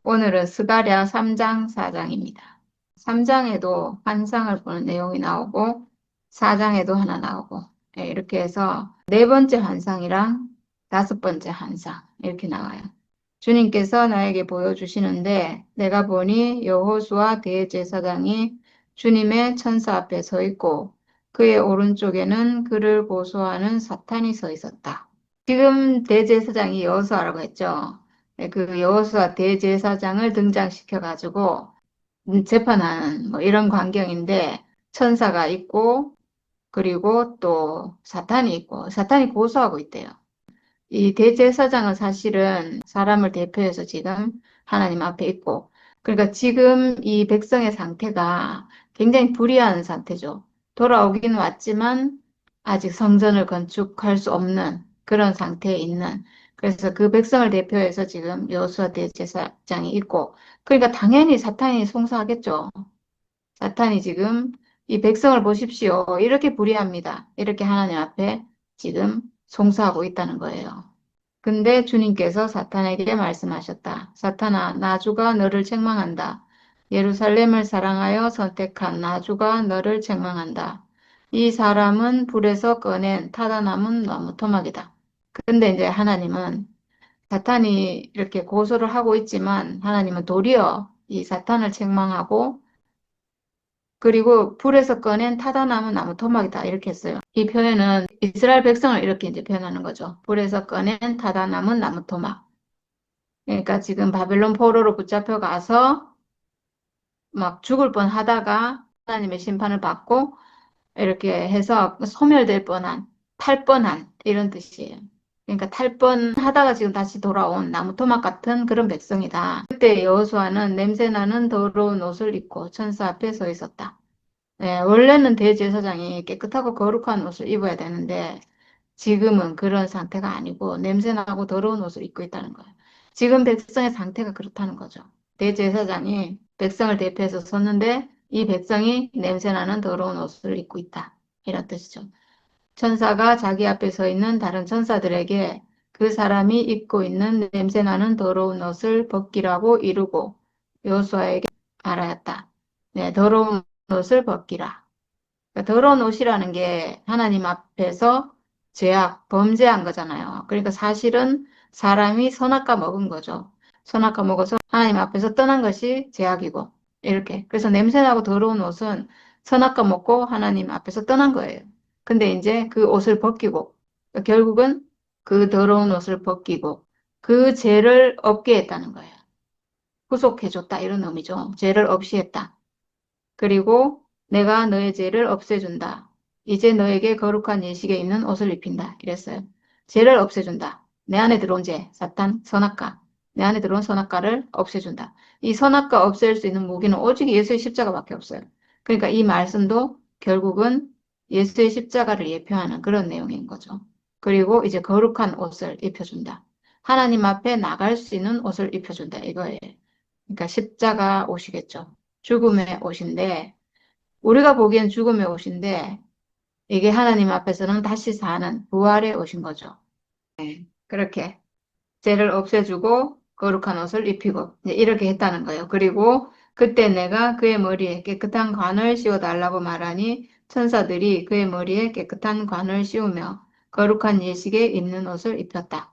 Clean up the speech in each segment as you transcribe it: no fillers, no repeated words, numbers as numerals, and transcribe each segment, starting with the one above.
오늘은 스가랴 3장 4장입니다. 3장에도 환상을 보는 내용이 나오고 4장에도 하나 나오고 이렇게 해서 네 번째 환상이랑 다섯 번째 환상 이렇게 나와요. 주님께서 나에게 보여주시는데 내가 보니 여호수아 대제사장이 주님의 천사 앞에 서 있고 그의 오른쪽에는 그를 고소하는 사탄이 서 있었다. 지금 대제사장이 여호수아라고 했죠. 그 여호수아 대제사장을 등장시켜 가지고 재판하는 뭐 이런 광경인데 천사가 있고 그리고 또 사탄이 있고 사탄이 고소하고 있대요. 이 대제사장은 사실은 사람을 대표해서 지금 하나님 앞에 있고 그러니까 지금 이 백성의 상태가 굉장히 불의한 상태죠. 돌아오긴 왔지만 아직 성전을 건축할 수 없는 그런 상태에 있는 그래서 그 백성을 대표해서 지금 여호수아 대제사장이 있고 그러니까 당연히 사탄이 송사하겠죠. 사탄이 지금 이 백성을 보십시오. 이렇게 불의합니다. 이렇게 하나님 앞에 지금 송사하고 있다는 거예요. 근데 주님께서 사탄에게 말씀하셨다. 사탄아, 나주가 너를 책망한다. 예루살렘을 사랑하여 선택한 나주가 너를 책망한다. 이 사람은 불에서 꺼낸 타다 남은 나무 토막이다. 근데 이제 하나님은 사탄이 이렇게 고소를 하고 있지만 하나님은 도리어 이 사탄을 책망하고 그리고 불에서 꺼낸 타다 남은 나무 토막이다. 이렇게 했어요. 이 표현은 이스라엘 백성을 이렇게 이제 표현하는 거죠. 불에서 꺼낸 타다 남은 나무 토막. 그러니까 지금 바벨론 포로로 붙잡혀 가서 막 죽을 뻔 하다가 하나님의 심판을 받고 이렇게 해서 소멸될 뻔한, 탈 뻔한 이런 뜻이에요. 그러니까 탈 뻔하다가 지금 다시 돌아온 나무 토막 같은 그런 백성이다. 그때 여호수아는 냄새나는 더러운 옷을 입고 천사 앞에 서 있었다. 네, 원래는 대제사장이 깨끗하고 거룩한 옷을 입어야 되는데 지금은 그런 상태가 아니고 냄새나고 더러운 옷을 입고 있다는 거예요. 지금 백성의 상태가 그렇다는 거죠. 대제사장이 백성을 대표해서 섰는데 이 백성이 냄새나는 더러운 옷을 입고 있다. 이런 뜻이죠. 천사가 자기 앞에 서 있는 다른 천사들에게 그 사람이 입고 있는 냄새나는 더러운 옷을 벗기라고 이르고 여호수아에게 말하였다. 네, 더러운 옷을 벗기라. 그러니까 더러운 옷이라는 게 하나님 앞에서 죄악, 범죄한 거잖아요. 그러니까 사실은 사람이 선악과 먹은 거죠. 선악과 먹어서 하나님 앞에서 떠난 것이 죄악이고, 이렇게. 그래서 냄새나고 더러운 옷은 선악과 먹고 하나님 앞에서 떠난 거예요. 근데 이제 그 옷을 벗기고, 그러니까 결국은 그 더러운 옷을 벗기고, 그 죄를 없게 했다는 거예요. 구속해줬다, 이런 의미죠. 죄를 없이 했다. 그리고 내가 너의 죄를 없애준다. 이제 너에게 거룩한 예식에 있는 옷을 입힌다. 이랬어요. 죄를 없애준다. 내 안에 들어온 죄, 사탄, 선악과. 내 안에 들어온 선악과를 없애준다. 이 선악과 없앨 수 있는 무기는 오직 예수의 십자가밖에 없어요. 그러니까 이 말씀도 결국은 예수의 십자가를 예표하는 그런 내용인 거죠. 그리고 이제 거룩한 옷을 입혀준다. 하나님 앞에 나갈 수 있는 옷을 입혀준다. 이거예요. 그러니까 십자가 옷이겠죠. 죽음의 옷인데, 우리가 보기엔 죽음의 옷인데, 이게 하나님 앞에서는 다시 사는 부활의 옷인 거죠. 그렇게 죄를 없애주고 거룩한 옷을 입히고 이제 이렇게 했다는 거예요. 그리고 그때 내가 그의 머리에 깨끗한 관을 씌워달라고 말하니 천사들이 그의 머리에 깨끗한 관을 씌우며 거룩한 예식에 입는 옷을 입혔다.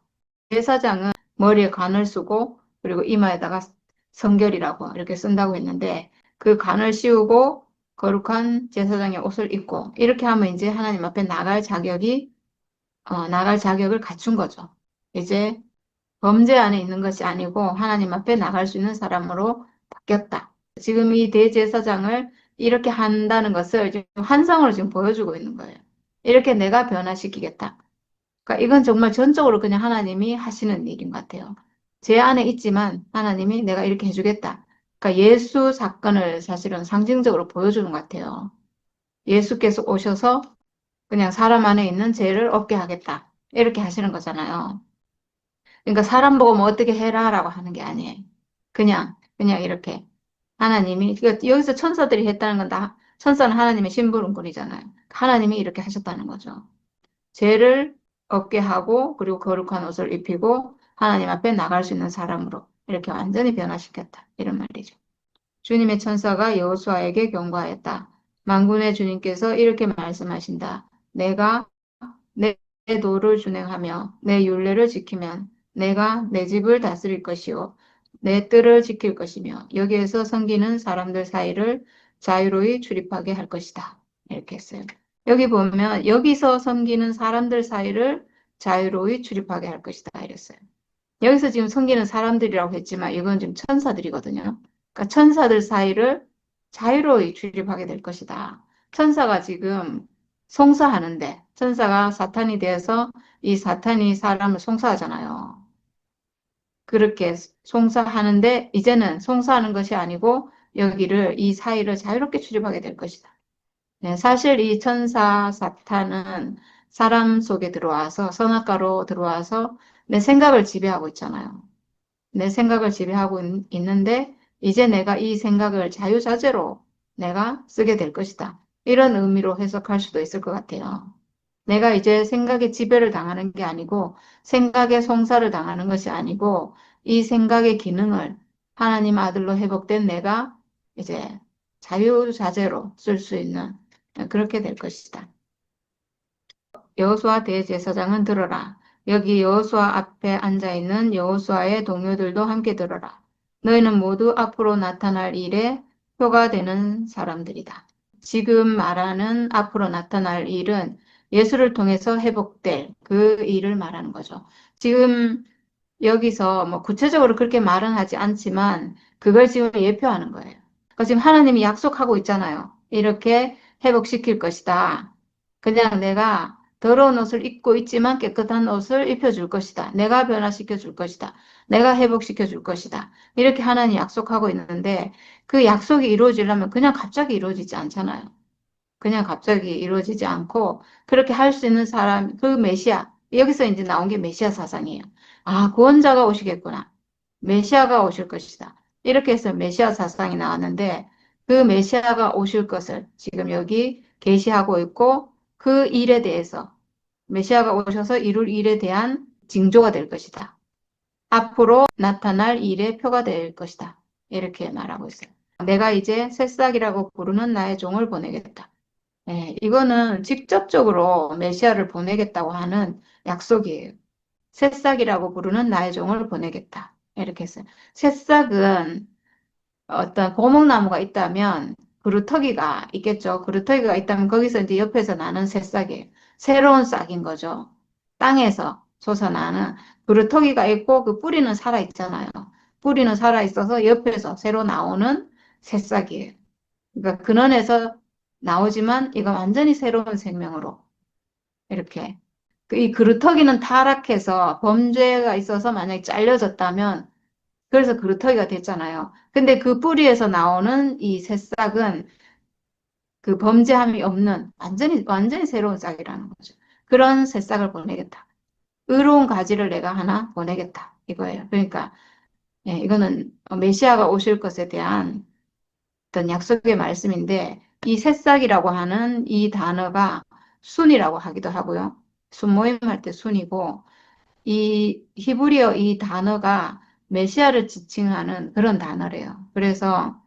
제사장은 머리에 관을 쓰고 그리고 이마에다가 성결이라고 이렇게 쓴다고 했는데 그 관을 씌우고 거룩한 제사장의 옷을 입고 이렇게 하면 이제 하나님 앞에 나갈 자격을 갖춘 거죠. 이제 범죄 안에 있는 것이 아니고 하나님 앞에 나갈 수 있는 사람으로 바뀌었다. 지금 이 대제사장을 이렇게 한다는 것을 지금 환상으로 지금 보여주고 있는 거예요. 이렇게 내가 변화시키겠다. 그러니까 이건 정말 전적으로 그냥 하나님이 하시는 일인 것 같아요. 제 안에 있지만 하나님이 내가 이렇게 해주겠다. 그러니까 예수 사건을 사실은 상징적으로 보여주는 것 같아요. 예수께서 오셔서 그냥 사람 안에 있는 죄를 없게 하겠다. 이렇게 하시는 거잖아요. 그러니까 사람 보고 뭐 어떻게 해라라고 하는 게 아니에요. 그냥 이렇게. 하나님이, 그러니까 여기서 천사들이 했다는 건 다, 천사는 하나님의 심부름꾼이잖아요. 하나님이 이렇게 하셨다는 거죠. 죄를 없게 하고, 그리고 거룩한 옷을 입히고, 하나님 앞에 나갈 수 있는 사람으로 이렇게 완전히 변화시켰다. 이런 말이죠. 주님의 천사가 여호수아에게 경고하였다. 만군의 주님께서 이렇게 말씀하신다. 내가 내 도를 준행하며 내 율례를 지키면 내가 내 집을 다스릴 것이요 내 뜰을 지킬 것이며 여기에서 섬기는 사람들 사이를 자유로이 출입하게 할 것이다. 이렇게 했어요. 여기 보면 여기서 섬기는 사람들 사이를 자유로이 출입하게 할 것이다. 이랬어요. 여기서 지금 섬기는 사람들이라고 했지만 이건 지금 천사들이거든요. 그러니까 천사들 사이를 자유로이 출입하게 될 것이다. 천사가 지금 송사하는데 천사가 사탄이 되어서 이 사탄이 사람을 송사하잖아요. 그렇게 송사하는데 이제는 송사하는 것이 아니고 여기를 이 사이를 자유롭게 출입하게 될 것이다. 네, 사실 이 천사 사탄은 사람 속에 들어와서 선악과로 들어와서 내 생각을 지배하고 있잖아요. 내 생각을 지배하고 있는데 이제 내가 이 생각을 자유자재로 내가 쓰게 될 것이다. 이런 의미로 해석할 수도 있을 것 같아요. 내가 이제 생각의 지배를 당하는 게 아니고 생각의 송사를 당하는 것이 아니고 이 생각의 기능을 하나님 아들로 회복된 내가 이제 자유자재로 쓸 수 있는 그렇게 될 것이다. 여호수아 대제사장은 들어라. 여기 여호수아 앞에 앉아있는 여호수아의 동료들도 함께 들어라. 너희는 모두 앞으로 나타날 일에 표가 되는 사람들이다. 지금 말하는 앞으로 나타날 일은 예수를 통해서 회복될 그 일을 말하는 거죠. 지금 여기서 뭐 구체적으로 그렇게 말은 하지 않지만 그걸 지금 예표하는 거예요. 그러니까 지금 하나님이 약속하고 있잖아요. 이렇게 회복시킬 것이다. 그냥 내가 더러운 옷을 입고 있지만 깨끗한 옷을 입혀줄 것이다. 내가 변화시켜 줄 것이다. 내가 회복시켜 줄 것이다. 이렇게 하나님 약속하고 있는데 그 약속이 이루어지려면 그냥 갑자기 이루어지지 않잖아요. 그냥 갑자기 이루어지지 않고 그렇게 할 수 있는 사람, 그 메시아, 여기서 이제 나온 게 메시아 사상이에요. 아, 구원자가 오시겠구나. 메시아가 오실 것이다. 이렇게 해서 메시아 사상이 나왔는데 그 메시아가 오실 것을 지금 여기 계시하고 있고 그 일에 대해서 메시아가 오셔서 이룰 일에 대한 징조가 될 것이다. 앞으로 나타날 일의 표가 될 것이다. 이렇게 말하고 있어요. 내가 이제 새싹이라고 부르는 나의 종을 보내겠다. 네, 이거는 직접적으로 메시아를 보내겠다고 하는 약속이에요. 새싹이라고 부르는 나의 종을 보내겠다. 이렇게 했어요. 새싹은 어떤 고목나무가 있다면 그루터기가 있겠죠. 그루터기가 있다면 거기서 이제 옆에서 나는 새싹이에요. 새로운 싹인 거죠. 땅에서 솟아나는 그루터기가 있고 그 뿌리는 살아 있잖아요. 뿌리는 살아 있어서 옆에서 새로 나오는 새싹이에요. 그러니까 근원에서 나오지만 이건 완전히 새로운 생명으로 이렇게 이 그루터기는 타락해서 범죄가 있어서 만약에 잘려졌다면 그래서 그루터기가 됐잖아요. 근데 그 뿌리에서 나오는 이 새싹은 그 범죄함이 없는 완전히 새로운 싹이라는 거죠. 그런 새싹을 보내겠다. 의로운 가지를 내가 하나 보내겠다. 이거예요. 그러니까 예, 이거는 메시아가 오실 것에 대한 어떤 약속의 말씀인데 이 새싹이라고 하는 이 단어가 순이라고 하기도 하고요. 순모임할 때 순이고 이 히브리어 이 단어가 메시아를 지칭하는 그런 단어래요. 그래서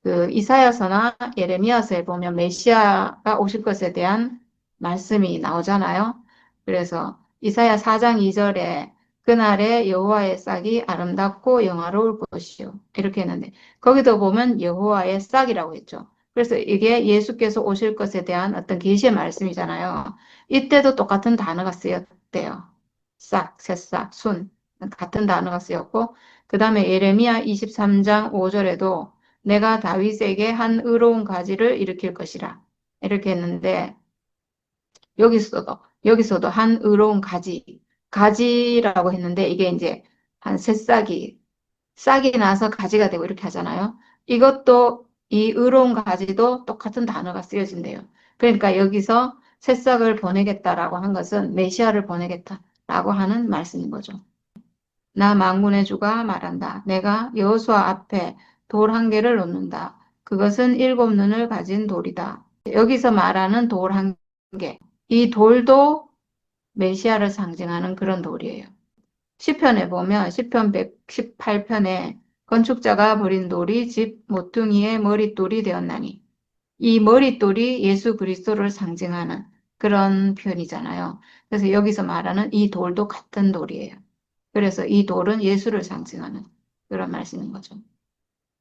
그 이사야서나 예레미야서에 보면 메시아가 오실 것에 대한 말씀이 나오잖아요. 그래서 이사야 4장 2절에 그날에 여호와의 싹이 아름답고 영화로울 것이요. 이렇게 했는데 거기도 보면 여호와의 싹이라고 했죠. 그래서 이게 예수께서 오실 것에 대한 어떤 계시의 말씀이잖아요. 이때도 똑같은 단어가 쓰였대요. 싹, 새싹, 순 같은 단어가 쓰였고 그 다음에 예레미야 23장 5절에도 내가 다윗에게 한 의로운 가지를 일으킬 것이라. 이렇게 했는데, 여기서도 한 의로운 가지라고 했는데, 이게 이제 한 새싹이, 싹이 나서 가지가 되고 이렇게 하잖아요. 이것도, 이 의로운 가지도 똑같은 단어가 쓰여진대요. 그러니까 여기서 새싹을 보내겠다라고 한 것은 메시아를 보내겠다라고 하는 말씀인 거죠. 나 만군의 주가 말한다. 내가 여호수아 앞에 돌 한 개를 놓는다. 그것은 7눈을 가진 돌이다. 여기서 말하는 돌 한 개. 이 돌도 메시아를 상징하는 그런 돌이에요. 시편에 보면 시편 118편에 건축자가 버린 돌이 집 모퉁이의 머릿돌이 되었나니 이 머릿돌이 예수 그리스도를 상징하는 그런 표현이잖아요. 그래서 여기서 말하는 이 돌도 같은 돌이에요. 그래서 이 돌은 예수를 상징하는 그런 말씀인 거죠.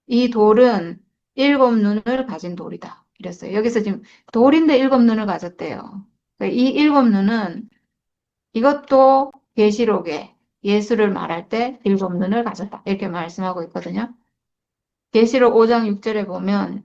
이 돌은 일곱 눈을 가진 돌이다. 이랬어요. 여기서 지금 돌인데 일곱 눈을 가졌대요. 그러니까 이 일곱 눈은 이것도 계시록에 예수를 말할 때 일곱 눈을 가졌다. 이렇게 말씀하고 있거든요. 계시록 5장 6절에 보면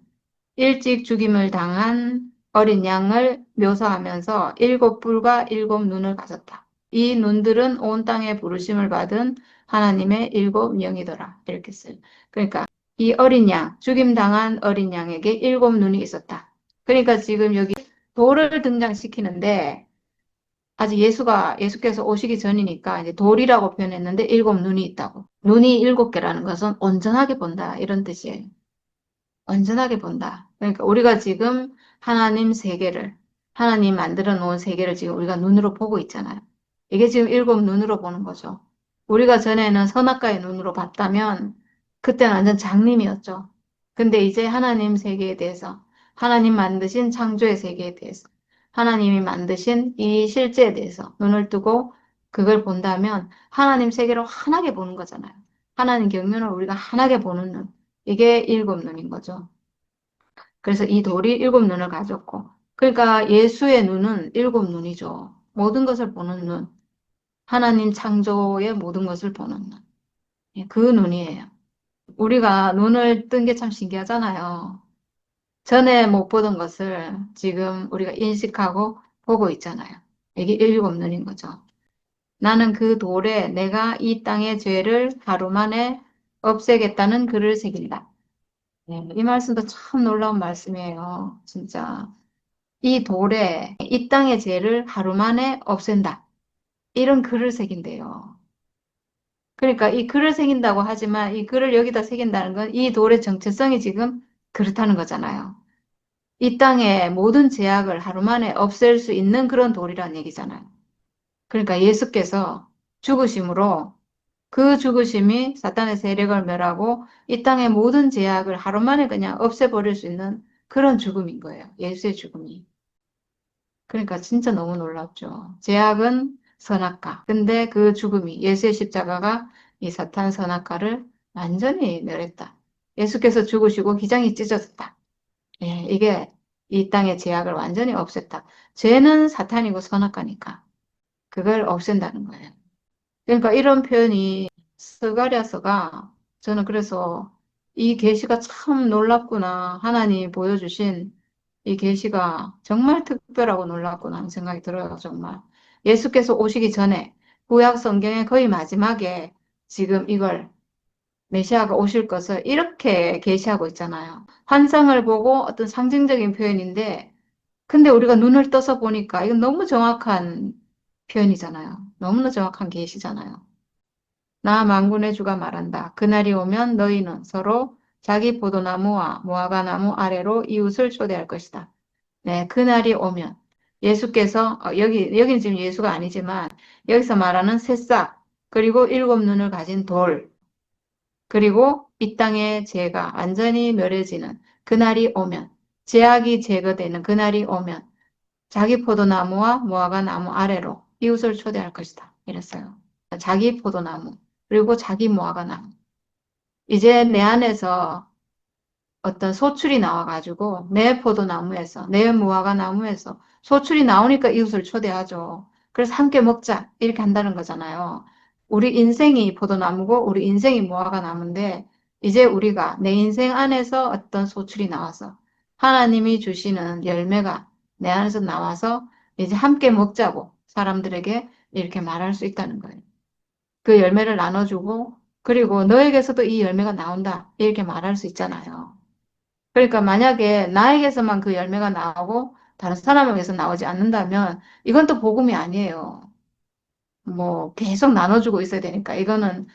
일찍 죽임을 당한 어린 양을 묘사하면서 일곱 뿔과 일곱 눈을 가졌다. 이 눈들은 온 땅에 부르심을 받은 하나님의 일곱 영이더라. 이렇게 써요. 그러니까 이 어린 양, 죽임 당한 어린 양에게 일곱 눈이 있었다. 그러니까 지금 여기 돌을 등장시키는데 아직 예수께서 오시기 전이니까 이제 돌이라고 표현했는데 일곱 눈이 있다고. 눈이 일곱 개라는 것은 온전하게 본다. 이런 뜻이에요. 온전하게 본다. 그러니까 우리가 지금 하나님 세계를, 하나님 만들어 놓은 세계를 지금 우리가 눈으로 보고 있잖아요. 이게 지금 일곱 눈으로 보는 거죠. 우리가 전에는 선악과의 눈으로 봤다면 그때는 완전 장님이었죠. 근데 이제 하나님 세계에 대해서, 하나님 만드신 창조의 세계에 대해서, 하나님이 만드신 이 실제에 대해서 눈을 뜨고 그걸 본다면 하나님 세계를 환하게 보는 거잖아요. 하나님 경륜을 우리가 환하게 보는 눈. 이게 일곱 눈인 거죠. 그래서 이 돌이 일곱 눈을 가졌고, 그러니까 예수의 눈은 일곱 눈이죠. 모든 것을 보는 눈. 하나님 창조의 모든 것을 보는 눈. 예, 그 눈이에요. 우리가 눈을 뜬 게 참 신기하잖아요. 전에 못 보던 것을 지금 우리가 인식하고 보고 있잖아요. 이게 일곱 눈인 거죠. 나는 그 돌에 내가 이 땅의 죄를 하루 만에 없애겠다는 글을 새긴다. 네, 이 말씀도 참 놀라운 말씀이에요. 진짜. 이 돌에 이 땅의 죄를 하루 만에 없앤다. 이런 글을 새긴대요. 그러니까 이 글을 새긴다고 하지만 이 글을 여기다 새긴다는 건 이 돌의 정체성이 지금 그렇다는 거잖아요. 이 땅의 모든 죄악을 하루 만에 없앨 수 있는 그런 돌이라는 얘기잖아요. 그러니까 예수께서 죽으심으로 그 죽으심이 사탄의 세력을 멸하고 이 땅의 모든 죄악을 하루 만에 그냥 없애버릴 수 있는 그런 죽음인 거예요. 예수의 죽음이. 그러니까 진짜 너무 놀랍죠. 제약은 선악과. 근데 그 죽음이 예수의 십자가가 이 사탄 선악과를 완전히 멸했다. 예수께서 죽으시고 기장이 찢어졌다. 예, 이게 이 땅의 제약을 완전히 없앴다. 죄는 사탄이고 선악과니까 그걸 없앤다는 거예요. 그러니까 이런 표현이 스가랴서가 저는 그래서 이 계시가 참 놀랍구나. 하나님이 보여주신 이 계시가 정말 특별하고 놀랍구나 하는 생각이 들어요, 정말. 예수께서 오시기 전에 구약 성경의 거의 마지막에 지금 이걸 메시아가 오실 것을 이렇게 계시하고 있잖아요. 환상을 보고 어떤 상징적인 표현인데 근데 우리가 눈을 떠서 보니까 이건 너무 정확한 표현이잖아요. 너무나 정확한 계시잖아요. 나 만군의 주가 말한다. 그날이 오면 너희는 서로 자기 포도나무와 무화과나무 아래로 이웃을 초대할 것이다. 네, 그날이 오면 예수께서 여기는 지금 예수가 아니지만 여기서 말하는 새싹 그리고 일곱 눈을 가진 돌 그리고 이 땅의 죄가 완전히 멸해지는 그날이 오면 죄악이 제거되는 그날이 오면 자기 포도나무와 무화과나무 아래로 이웃을 초대할 것이다. 이랬어요. 자기 포도나무 그리고 자기 무화과나무. 이제 내 안에서 어떤 소출이 나와가지고 내 포도나무에서 내 무화과나무에서 소출이 나오니까 이웃을 초대하죠. 그래서 함께 먹자 이렇게 한다는 거잖아요. 우리 인생이 포도나무고 우리 인생이 무화과나무인데 이제 우리가 내 인생 안에서 어떤 소출이 나와서 하나님이 주시는 열매가 내 안에서 나와서 이제 함께 먹자고 사람들에게 이렇게 말할 수 있다는 거예요. 그 열매를 나눠주고 그리고 너에게서도 이 열매가 나온다 이렇게 말할 수 있잖아요. 그러니까 만약에 나에게서만 그 열매가 나오고 다른 사람에게서 나오지 않는다면 이건 또 복음이 아니에요. 뭐 계속 나눠주고 있어야 되니까 이거는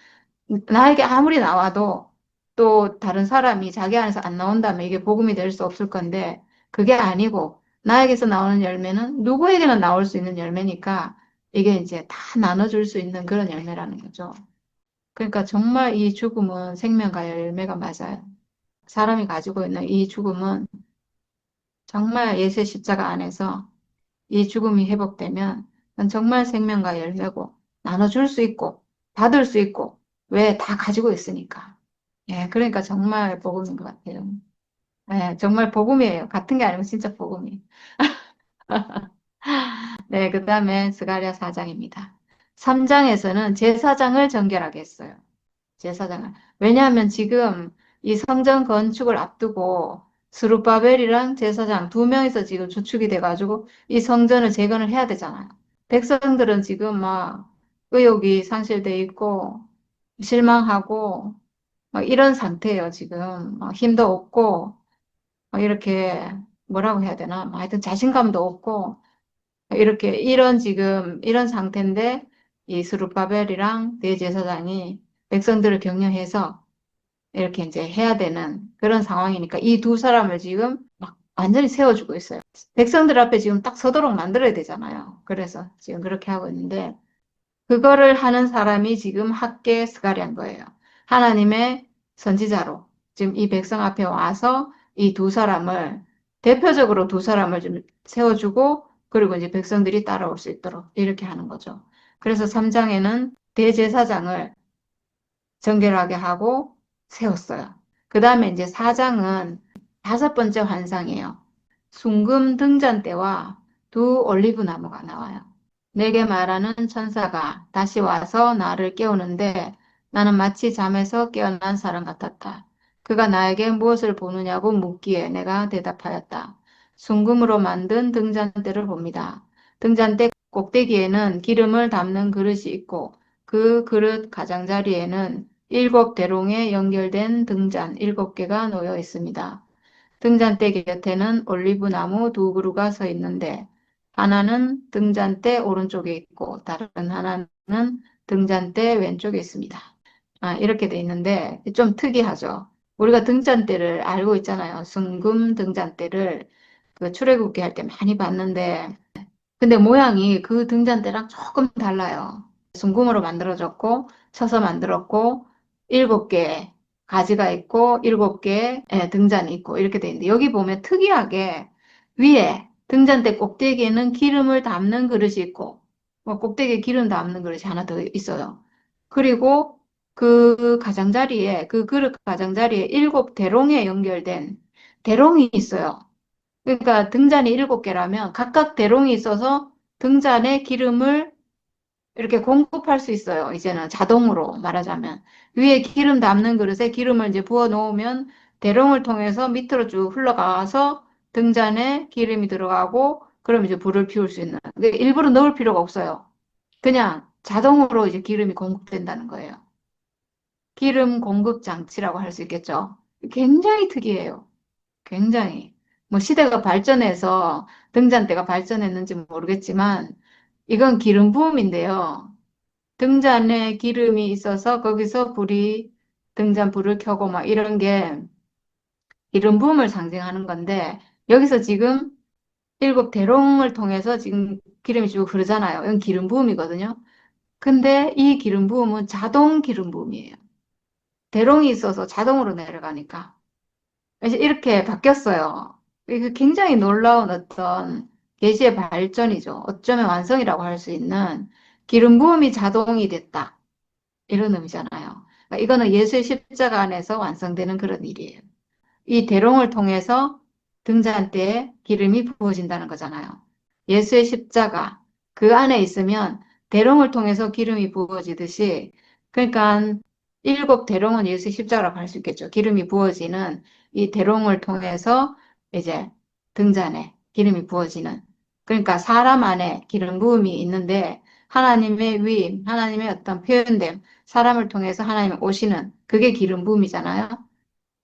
나에게 아무리 나와도 또 다른 사람이 자기 안에서 안 나온다면 이게 복음이 될 수 없을 건데 그게 아니고 나에게서 나오는 열매는 누구에게나 나올 수 있는 열매니까 이게 이제 다 나눠줄 수 있는 그런 열매라는 거죠. 그러니까 정말 이 죽음은 생명과 열매가 맞아요. 사람이 가지고 있는 이 죽음은 정말 예수의 십자가 안에서 이 죽음이 회복되면 그건 정말 생명과 열매고 나눠줄 수 있고 받을 수 있고 왜 다 가지고 있으니까. 예, 그러니까 정말 복음인 것 같아요. 예, 정말 복음이에요. 같은 게 아니고 진짜 복음이에요. 네, 그 다음에 스가랴 4장입니다. 3장에서는 제사장을 정결하게 했어요. 제사장을. 왜냐하면 지금 이 성전 건축을 앞두고 스룹바벨이랑 제사장 두 명이서 지금 주축이 돼가지고 이 성전을 재건을 해야 되잖아요. 백성들은 지금 막 의욕이 상실돼 있고 실망하고 막 이런 상태예요, 지금. 막 힘도 없고 막 이렇게 뭐라고 해야 되나? 막 하여튼 자신감도 없고 이렇게 이런 지금 이런 상태인데 이 스룹바벨이랑 대제사장이 백성들을 격려해서 이렇게 이제 해야 되는 그런 상황이니까 이 두 사람을 지금 막 완전히 세워주고 있어요. 백성들 앞에 지금 딱 서도록 만들어야 되잖아요. 그래서 지금 그렇게 하고 있는데 그거를 하는 사람이 지금 학계 스가랴인 거예요. 하나님의 선지자로 지금 이 백성 앞에 와서 이 두 사람을 대표적으로 두 사람을 좀 세워주고 그리고 이제 백성들이 따라올 수 있도록 이렇게 하는 거죠. 그래서 3장에는 대제사장을 정결하게 하고 세웠어요. 그 다음에 이제 4장은 다섯 번째 환상이에요. 순금 등잔대와 두 올리브 나무가 나와요. 내게 말하는 천사가 다시 와서 나를 깨우는데 나는 마치 잠에서 깨어난 사람 같았다. 그가 나에게 무엇을 보느냐고 묻기에 내가 대답하였다. 순금으로 만든 등잔대를 봅니다. 등잔대 꼭대기에는 기름을 담는 그릇이 있고 그 그릇 가장자리에는 일곱 대롱에 연결된 등잔 일곱 개가 놓여 있습니다. 등잔대 곁에는 올리브 나무 두 그루가 서 있는데 하나는 등잔대 오른쪽에 있고 다른 하나는 등잔대 왼쪽에 있습니다. 아, 이렇게 돼 있는데 좀 특이하죠. 우리가 등잔대를 알고 있잖아요. 순금 등잔대를 그 출애굽기 할 때 많이 봤는데 근데 모양이 그 등잔대랑 조금 달라요. 순금으로 만들어졌고 쳐서 만들었고 일곱 개 가지가 있고 일곱 개 등잔이 있고 이렇게 돼 있는데 여기 보면 특이하게 위에 등잔대 꼭대기에는 기름을 담는 그릇이 있고 뭐 꼭대기에 기름 담는 그릇이 하나 더 있어요. 그리고 그 가장자리에 그 그릇 가장자리에 일곱 대롱에 연결된 대롱이 있어요. 그러니까 등잔이 일곱 개라면 각각 대롱이 있어서 등잔에 기름을 이렇게 공급할 수 있어요. 이제는 자동으로 말하자면. 위에 기름 담는 그릇에 기름을 이제 부어 놓으면 대롱을 통해서 밑으로 쭉 흘러가서 등잔에 기름이 들어가고 그럼 이제 불을 피울 수 있는. 근데 일부러 넣을 필요가 없어요. 그냥 자동으로 이제 기름이 공급된다는 거예요. 기름 공급 장치라고 할 수 있겠죠. 굉장히 특이해요. 굉장히. 뭐 시대가 발전해서 등잔대가 발전했는지 모르겠지만 이건 기름 부음인데요. 등잔에 기름이 있어서 거기서 등잔 불을 켜고 막 이런 게 기름 부음을 상징하는 건데 여기서 지금 일곱 대롱을 통해서 지금 기름이 쭉 흐르잖아요. 이건 기름 부음이거든요. 근데 이 기름 부음은 자동 기름 부음이에요. 대롱이 있어서 자동으로 내려가니까. 그래서 이렇게 바뀌었어요. 이게 굉장히 놀라운 어떤 계시의 발전이죠. 어쩌면 완성이라고 할 수 있는 기름 부음이 자동이 됐다. 이런 의미잖아요. 그러니까 이거는 예수의 십자가 안에서 완성되는 그런 일이에요. 이 대롱을 통해서 등잔대에 기름이 부어진다는 거잖아요. 예수의 십자가 그 안에 있으면 대롱을 통해서 기름이 부어지듯이 그러니까 일곱 대롱은 예수의 십자가라고 할 수 있겠죠. 기름이 부어지는 이 대롱을 통해서 이제 등잔에 기름이 부어지는 그러니까 사람 안에 기름 부음이 있는데 하나님의 위임, 하나님의 어떤 표현됨, 사람을 통해서 하나님이 오시는 그게 기름 부음이잖아요.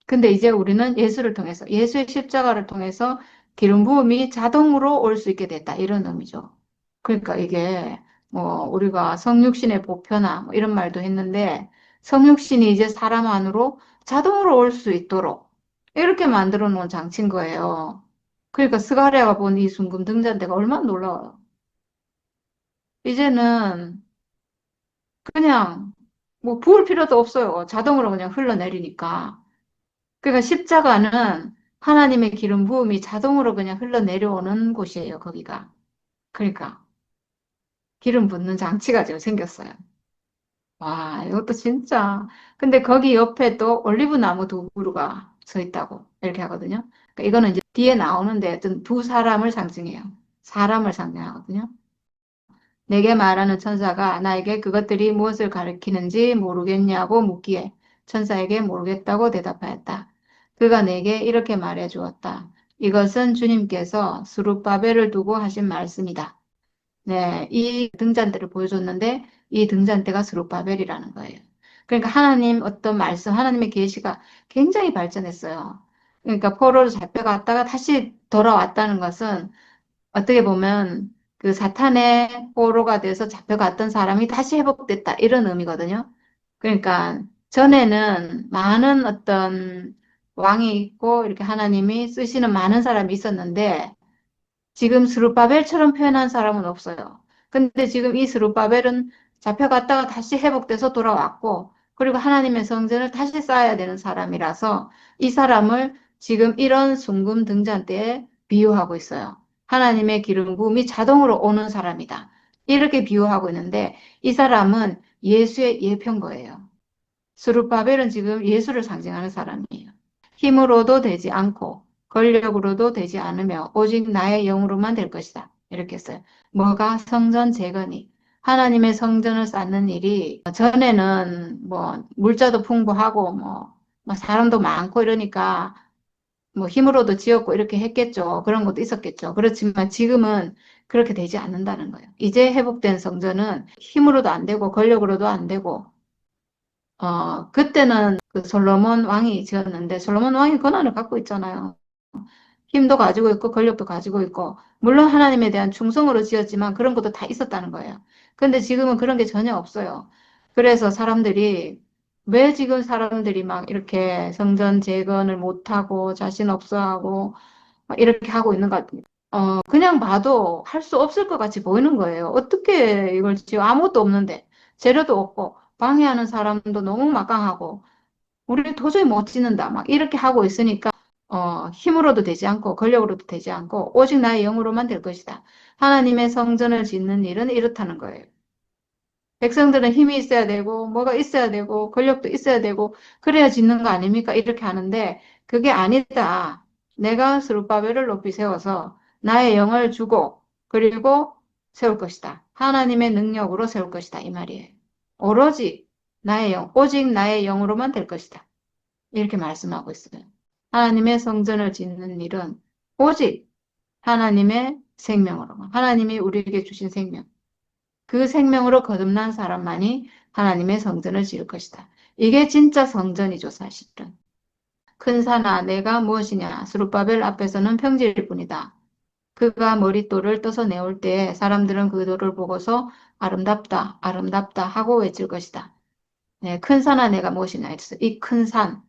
근데 이제 우리는 예수를 통해서, 예수의 십자가를 통해서 기름 부음이 자동으로 올 수 있게 됐다. 이런 의미죠. 그러니까 이게 뭐 우리가 성육신의 보편화 뭐 이런 말도 했는데 성육신이 이제 사람 안으로 자동으로 올 수 있도록 이렇게 만들어 놓은 장치인 거예요. 그러니까 스가랴가 본 이 순금 등잔대가 얼마나 놀라워요. 이제는 그냥 뭐 부을 필요도 없어요. 자동으로 그냥 흘러내리니까. 그러니까 십자가는 하나님의 기름 부음이 자동으로 그냥 흘러내려오는 곳이에요, 거기가. 그러니까 기름 붓는 장치가 지금 생겼어요. 와, 이것도 진짜. 근데 거기 옆에 또 올리브 나무 두 그루가 서 있다고 이렇게 하거든요. 그러니까 이거는 이제 뒤에 나오는데 어떤 두 사람을 상징해요. 사람을 상징하거든요. 내게 말하는 천사가 나에게 그것들이 무엇을 가리키는지 모르겠냐고 묻기에 천사에게 모르겠다고 대답하였다. 그가 내게 이렇게 말해 주었다. 이것은 주님께서 스룹바벨을 두고 하신 말씀이다. 네, 이 등잔대를 보여줬는데 이 등잔대가 스룹바벨이라는 거예요. 그러니까 하나님 어떤 말씀, 하나님의 계시가 굉장히 발전했어요. 그러니까 포로로 잡혀갔다가 다시 돌아왔다는 것은 어떻게 보면 그 사탄의 포로가 돼서 잡혀갔던 사람이 다시 회복됐다 이런 의미거든요. 그러니까 전에는 많은 어떤 왕이 있고 이렇게 하나님이 쓰시는 많은 사람이 있었는데 지금 스룹바벨처럼 표현한 사람은 없어요. 근데 지금 이 스룹바벨은 잡혀갔다가 다시 회복돼서 돌아왔고, 그리고 하나님의 성전을 다시 쌓아야 되는 사람이라서 이 사람을 지금 이런 순금 등잔대에 비유하고 있어요. 하나님의 기름 부음이 자동으로 오는 사람이다. 이렇게 비유하고 있는데 이 사람은 예수의 예표인 거예요. 스룹바벨은 지금 예수를 상징하는 사람이에요. 힘으로도 되지 않고 권력으로도 되지 않으며 오직 나의 영으로만 될 것이다. 이렇게 했어요. 뭐가 성전 재건이 하나님의 성전을 쌓는 일이 전에는 뭐 물자도 풍부하고 뭐 사람도 많고 이러니까 뭐 힘으로도 지었고 이렇게 했겠죠. 그런 것도 있었겠죠. 그렇지만 지금은 그렇게 되지 않는다는 거예요. 이제 회복된 성전은 힘으로도 안 되고 권력으로도 안 되고 그때는 그 솔로몬 왕이 지었는데 솔로몬 왕이 권한을 갖고 있잖아요. 힘도 가지고 있고 권력도 가지고 있고 물론 하나님에 대한 충성으로 지었지만 그런 것도 다 있었다는 거예요. 근데 지금은 그런 게 전혀 없어요. 그래서 사람들이 왜 지금 사람들이 막 이렇게 성전 재건을 못하고 자신 없어하고 막 이렇게 하고 있는가? 그냥 봐도 할 수 없을 것 같이 보이는 거예요. 어떻게 이걸 지금 아무것도 없는데 재료도 없고 방해하는 사람도 너무 막강하고 우리 도저히 못 짓는다 막 이렇게 하고 있으니까 힘으로도 되지 않고 권력으로도 되지 않고 오직 나의 영으로만 될 것이다. 하나님의 성전을 짓는 일은 이렇다는 거예요. 백성들은 힘이 있어야 되고 뭐가 있어야 되고 권력도 있어야 되고 그래야 짓는 거 아닙니까? 이렇게 하는데 그게 아니다. 내가 스룹바벨을 높이 세워서 나의 영을 주고 그리고 세울 것이다. 하나님의 능력으로 세울 것이다. 이 말이에요. 오로지 나의 영, 오직 나의 영으로만 될 것이다. 이렇게 말씀하고 있어요. 하나님의 성전을 짓는 일은 오직 하나님의 생명으로만, 하나님이 우리에게 주신 생명, 그 생명으로 거듭난 사람만이 하나님의 성전을 지을 것이다. 이게 진짜 성전이죠, 사실은. 큰 산아, 내가 무엇이냐? 스룹바벨 앞에서는 평지일 뿐이다. 그가 머릿돌을 떠서 내올 때에 사람들은 그 돌을 보고서 아름답다, 아름답다 하고 외칠 것이다. 네, 큰 산아, 내가 무엇이냐? 이 큰 산,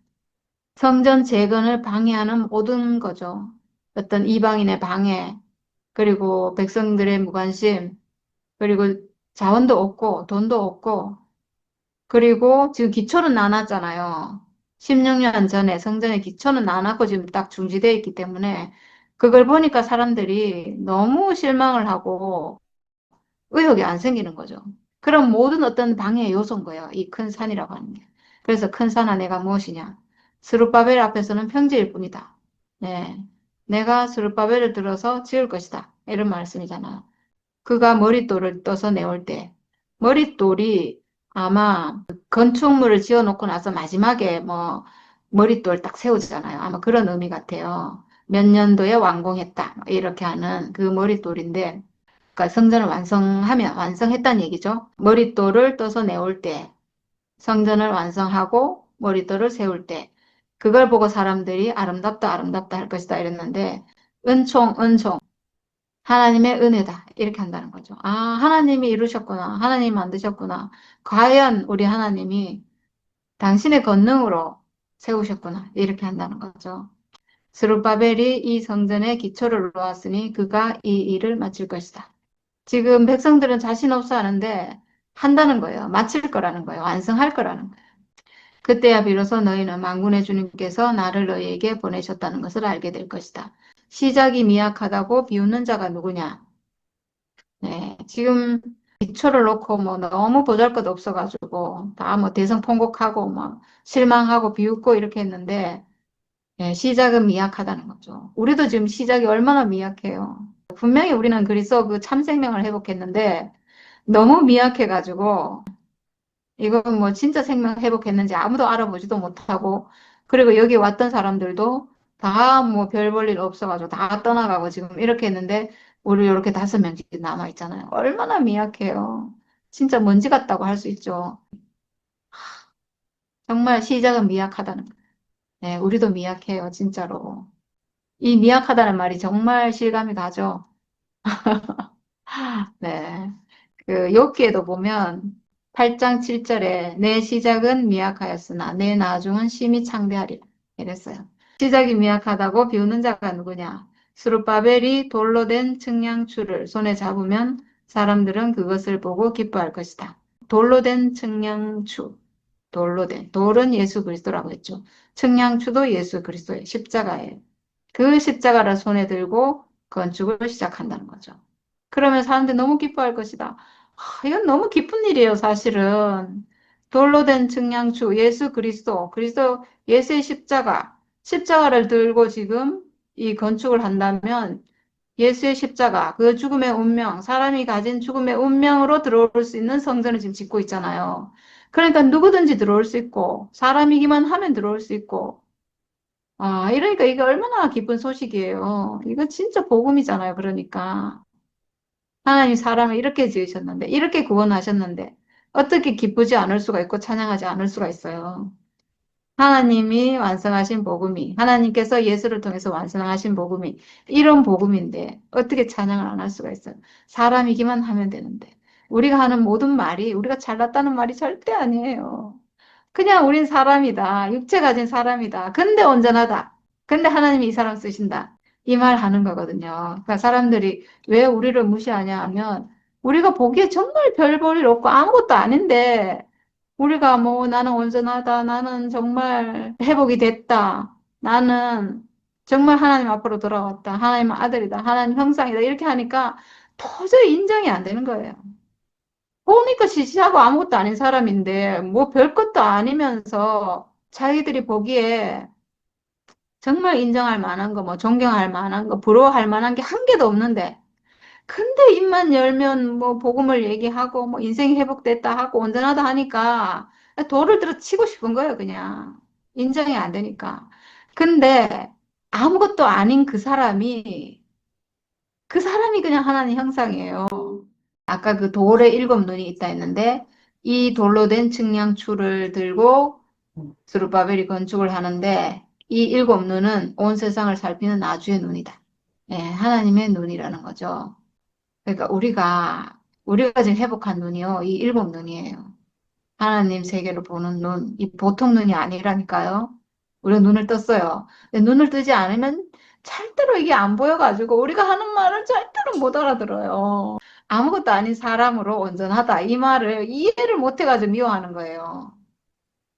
성전 재건을 방해하는 모든 거죠. 어떤 이방인의 방해, 그리고 백성들의 무관심, 그리고 자원도 없고 돈도 없고 그리고 지금 기초는 나눴잖아요. 16년 전에 성전의 기초는 나눴고 지금 딱 중지되어 있기 때문에 그걸 보니까 사람들이 너무 실망을 하고 의욕이 안 생기는 거죠. 그럼 모든 어떤 방해 요소인 거예요. 이 큰 산이라고 하는 게. 그래서 큰 산아 내가 무엇이냐? 스룹바벨 앞에서는 평지일 뿐이다. 네. 내가 스룹바벨을 들어서 지을 것이다. 이런 말씀이잖아. 그가 머릿돌을 떠서 내올 때, 머릿돌이 아마 건축물을 지어놓고 나서 마지막에 뭐 머릿돌 딱 세우잖아요. 아마 그런 의미 같아요. 몇 년도에 완공했다. 이렇게 하는 그 머릿돌인데, 그러니까 성전을 완성하면 완성했다는 얘기죠. 머릿돌을 떠서 내올 때, 성전을 완성하고 머릿돌을 세울 때, 그걸 보고 사람들이 아름답다, 아름답다 할 것이다 이랬는데, 은총, 은총. 하나님의 은혜다. 이렇게 한다는 거죠. 아, 하나님이 이루셨구나. 하나님이 만드셨구나. 과연 우리 하나님이 당신의 권능으로 세우셨구나. 이렇게 한다는 거죠. 스룹바벨이 이 성전의 기초를 놓았으니 그가 이 일을 마칠 것이다. 지금 백성들은 자신 없어 하는데 한다는 거예요. 마칠 거라는 거예요. 완성할 거라는 거예요. 그때야 비로소 너희는 만군의 주님께서 나를 너희에게 보내셨다는 것을 알게 될 것이다. 시작이 미약하다고 비웃는 자가 누구냐? 네, 지금 기초를 놓고 뭐 너무 보잘것 없어가지고 다 뭐 대성통곡하고 뭐 실망하고 비웃고 이렇게 했는데 예, 시작은 미약하다는 거죠. 우리도 지금 시작이 얼마나 미약해요. 분명히 우리는 그리스도 그 참생명을 회복했는데 너무 미약해가지고 이건 뭐 진짜 생명 회복했는지 아무도 알아보지도 못하고 그리고 여기 왔던 사람들도 다 뭐 별 볼 일 없어가지고 다 떠나가고 지금 이렇게 했는데 우리 이렇게 5명씩 남아 있잖아요. 얼마나 미약해요. 진짜 먼지 같다고 할 수 있죠. 정말 시작은 미약하다는 거예요. 네, 우리도 미약해요, 진짜로. 이 미약하다는 말이 정말 실감이 가죠. 네. 그 욥기에도 보면 8장 7절에 내 시작은 미약하였으나 내 나중은 심히 창대하리라 이랬어요. 시작이 미약하다고 비웃는 자가 누구냐? 스룹바벨이 돌로 된 측량추를 손에 잡으면 사람들은 그것을 보고 기뻐할 것이다. 돌로 된 측량추, 돌로 된 돌은 예수 그리스도라고 했죠. 측량추도 예수 그리스도의 십자가예요. 그 십자가를 손에 들고 건축을 시작한다는 거죠. 그러면 사람들이 너무 기뻐할 것이다. 이건 너무 기쁜 일이에요, 사실은. 돌로 된 측량추, 예수 그리스도, 그리스도 예수의 십자가, 십자가를 들고 지금 이 건축을 한다면 예수의 십자가, 그 죽음의 운명, 사람이 가진 죽음의 운명으로 들어올 수 있는 성전을 지금 짓고 있잖아요. 그러니까 누구든지 들어올 수 있고, 사람이기만 하면 들어올 수 있고, 이러니까 이게 얼마나 기쁜 소식이에요. 이거 진짜 복음이잖아요, 그러니까. 하나님 사람을 이렇게 지으셨는데, 이렇게 구원하셨는데, 어떻게 기쁘지 않을 수가 있고 찬양하지 않을 수가 있어요. 하나님이 완성하신 복음이, 하나님께서 예수를 통해서 완성하신 복음이, 이런 복음인데, 어떻게 찬양을 안 할 수가 있어요. 사람이기만 하면 되는데. 우리가 하는 모든 말이, 우리가 잘났다는 말이 절대 아니에요. 그냥 우린 사람이다. 육체 가진 사람이다. 근데 온전하다. 근데 하나님이 이 사람 쓰신다. 이 말 하는 거거든요. 그러니까 사람들이 왜 우리를 무시하냐 하면 우리가 보기에 정말 별 볼 일 없고 아무것도 아닌데 우리가 뭐 나는 온전하다. 나는 정말 회복이 됐다. 나는 정말 하나님 앞으로 돌아왔다. 하나님 아들이다. 하나님 형상이다. 이렇게 하니까 도저히 인정이 안 되는 거예요. 보니까 시시하고 아무것도 아닌 사람인데, 뭐 별것도 아니면서 자기들이 보기에 정말 인정할 만한 거, 뭐 존경할 만한 거, 부러워할 만한 게 한 개도 없는데, 근데 입만 열면 뭐 복음을 얘기하고, 뭐 인생이 회복됐다 하고, 온전하다 하니까 돌을 들어 치고 싶은 거예요, 그냥. 인정이 안 되니까. 근데 아무것도 아닌 그 사람이 그냥 하나님 형상이에요. 아까 그 돌에 7 눈이 있다 했는데 이 돌로 된 측량추를 들고 스룹바벨이 건축을 하는데 이 7 눈은 온 세상을 살피는 나주의 눈이다. 예, 하나님의 눈이라는 거죠. 그러니까 우리가 지금 회복한 눈이요. 이 7 눈이에요. 하나님 세계를 보는 눈, 이 보통 눈이 아니라니까요. 우리가 눈을 떴어요. 근데 눈을 뜨지 않으면 절대로 이게 안 보여가지고 우리가 하는 말을 절대로 못 알아들어요. 아무것도 아닌 사람으로 온전하다. 이 말을 이해를 못 해가지고 미워하는 거예요.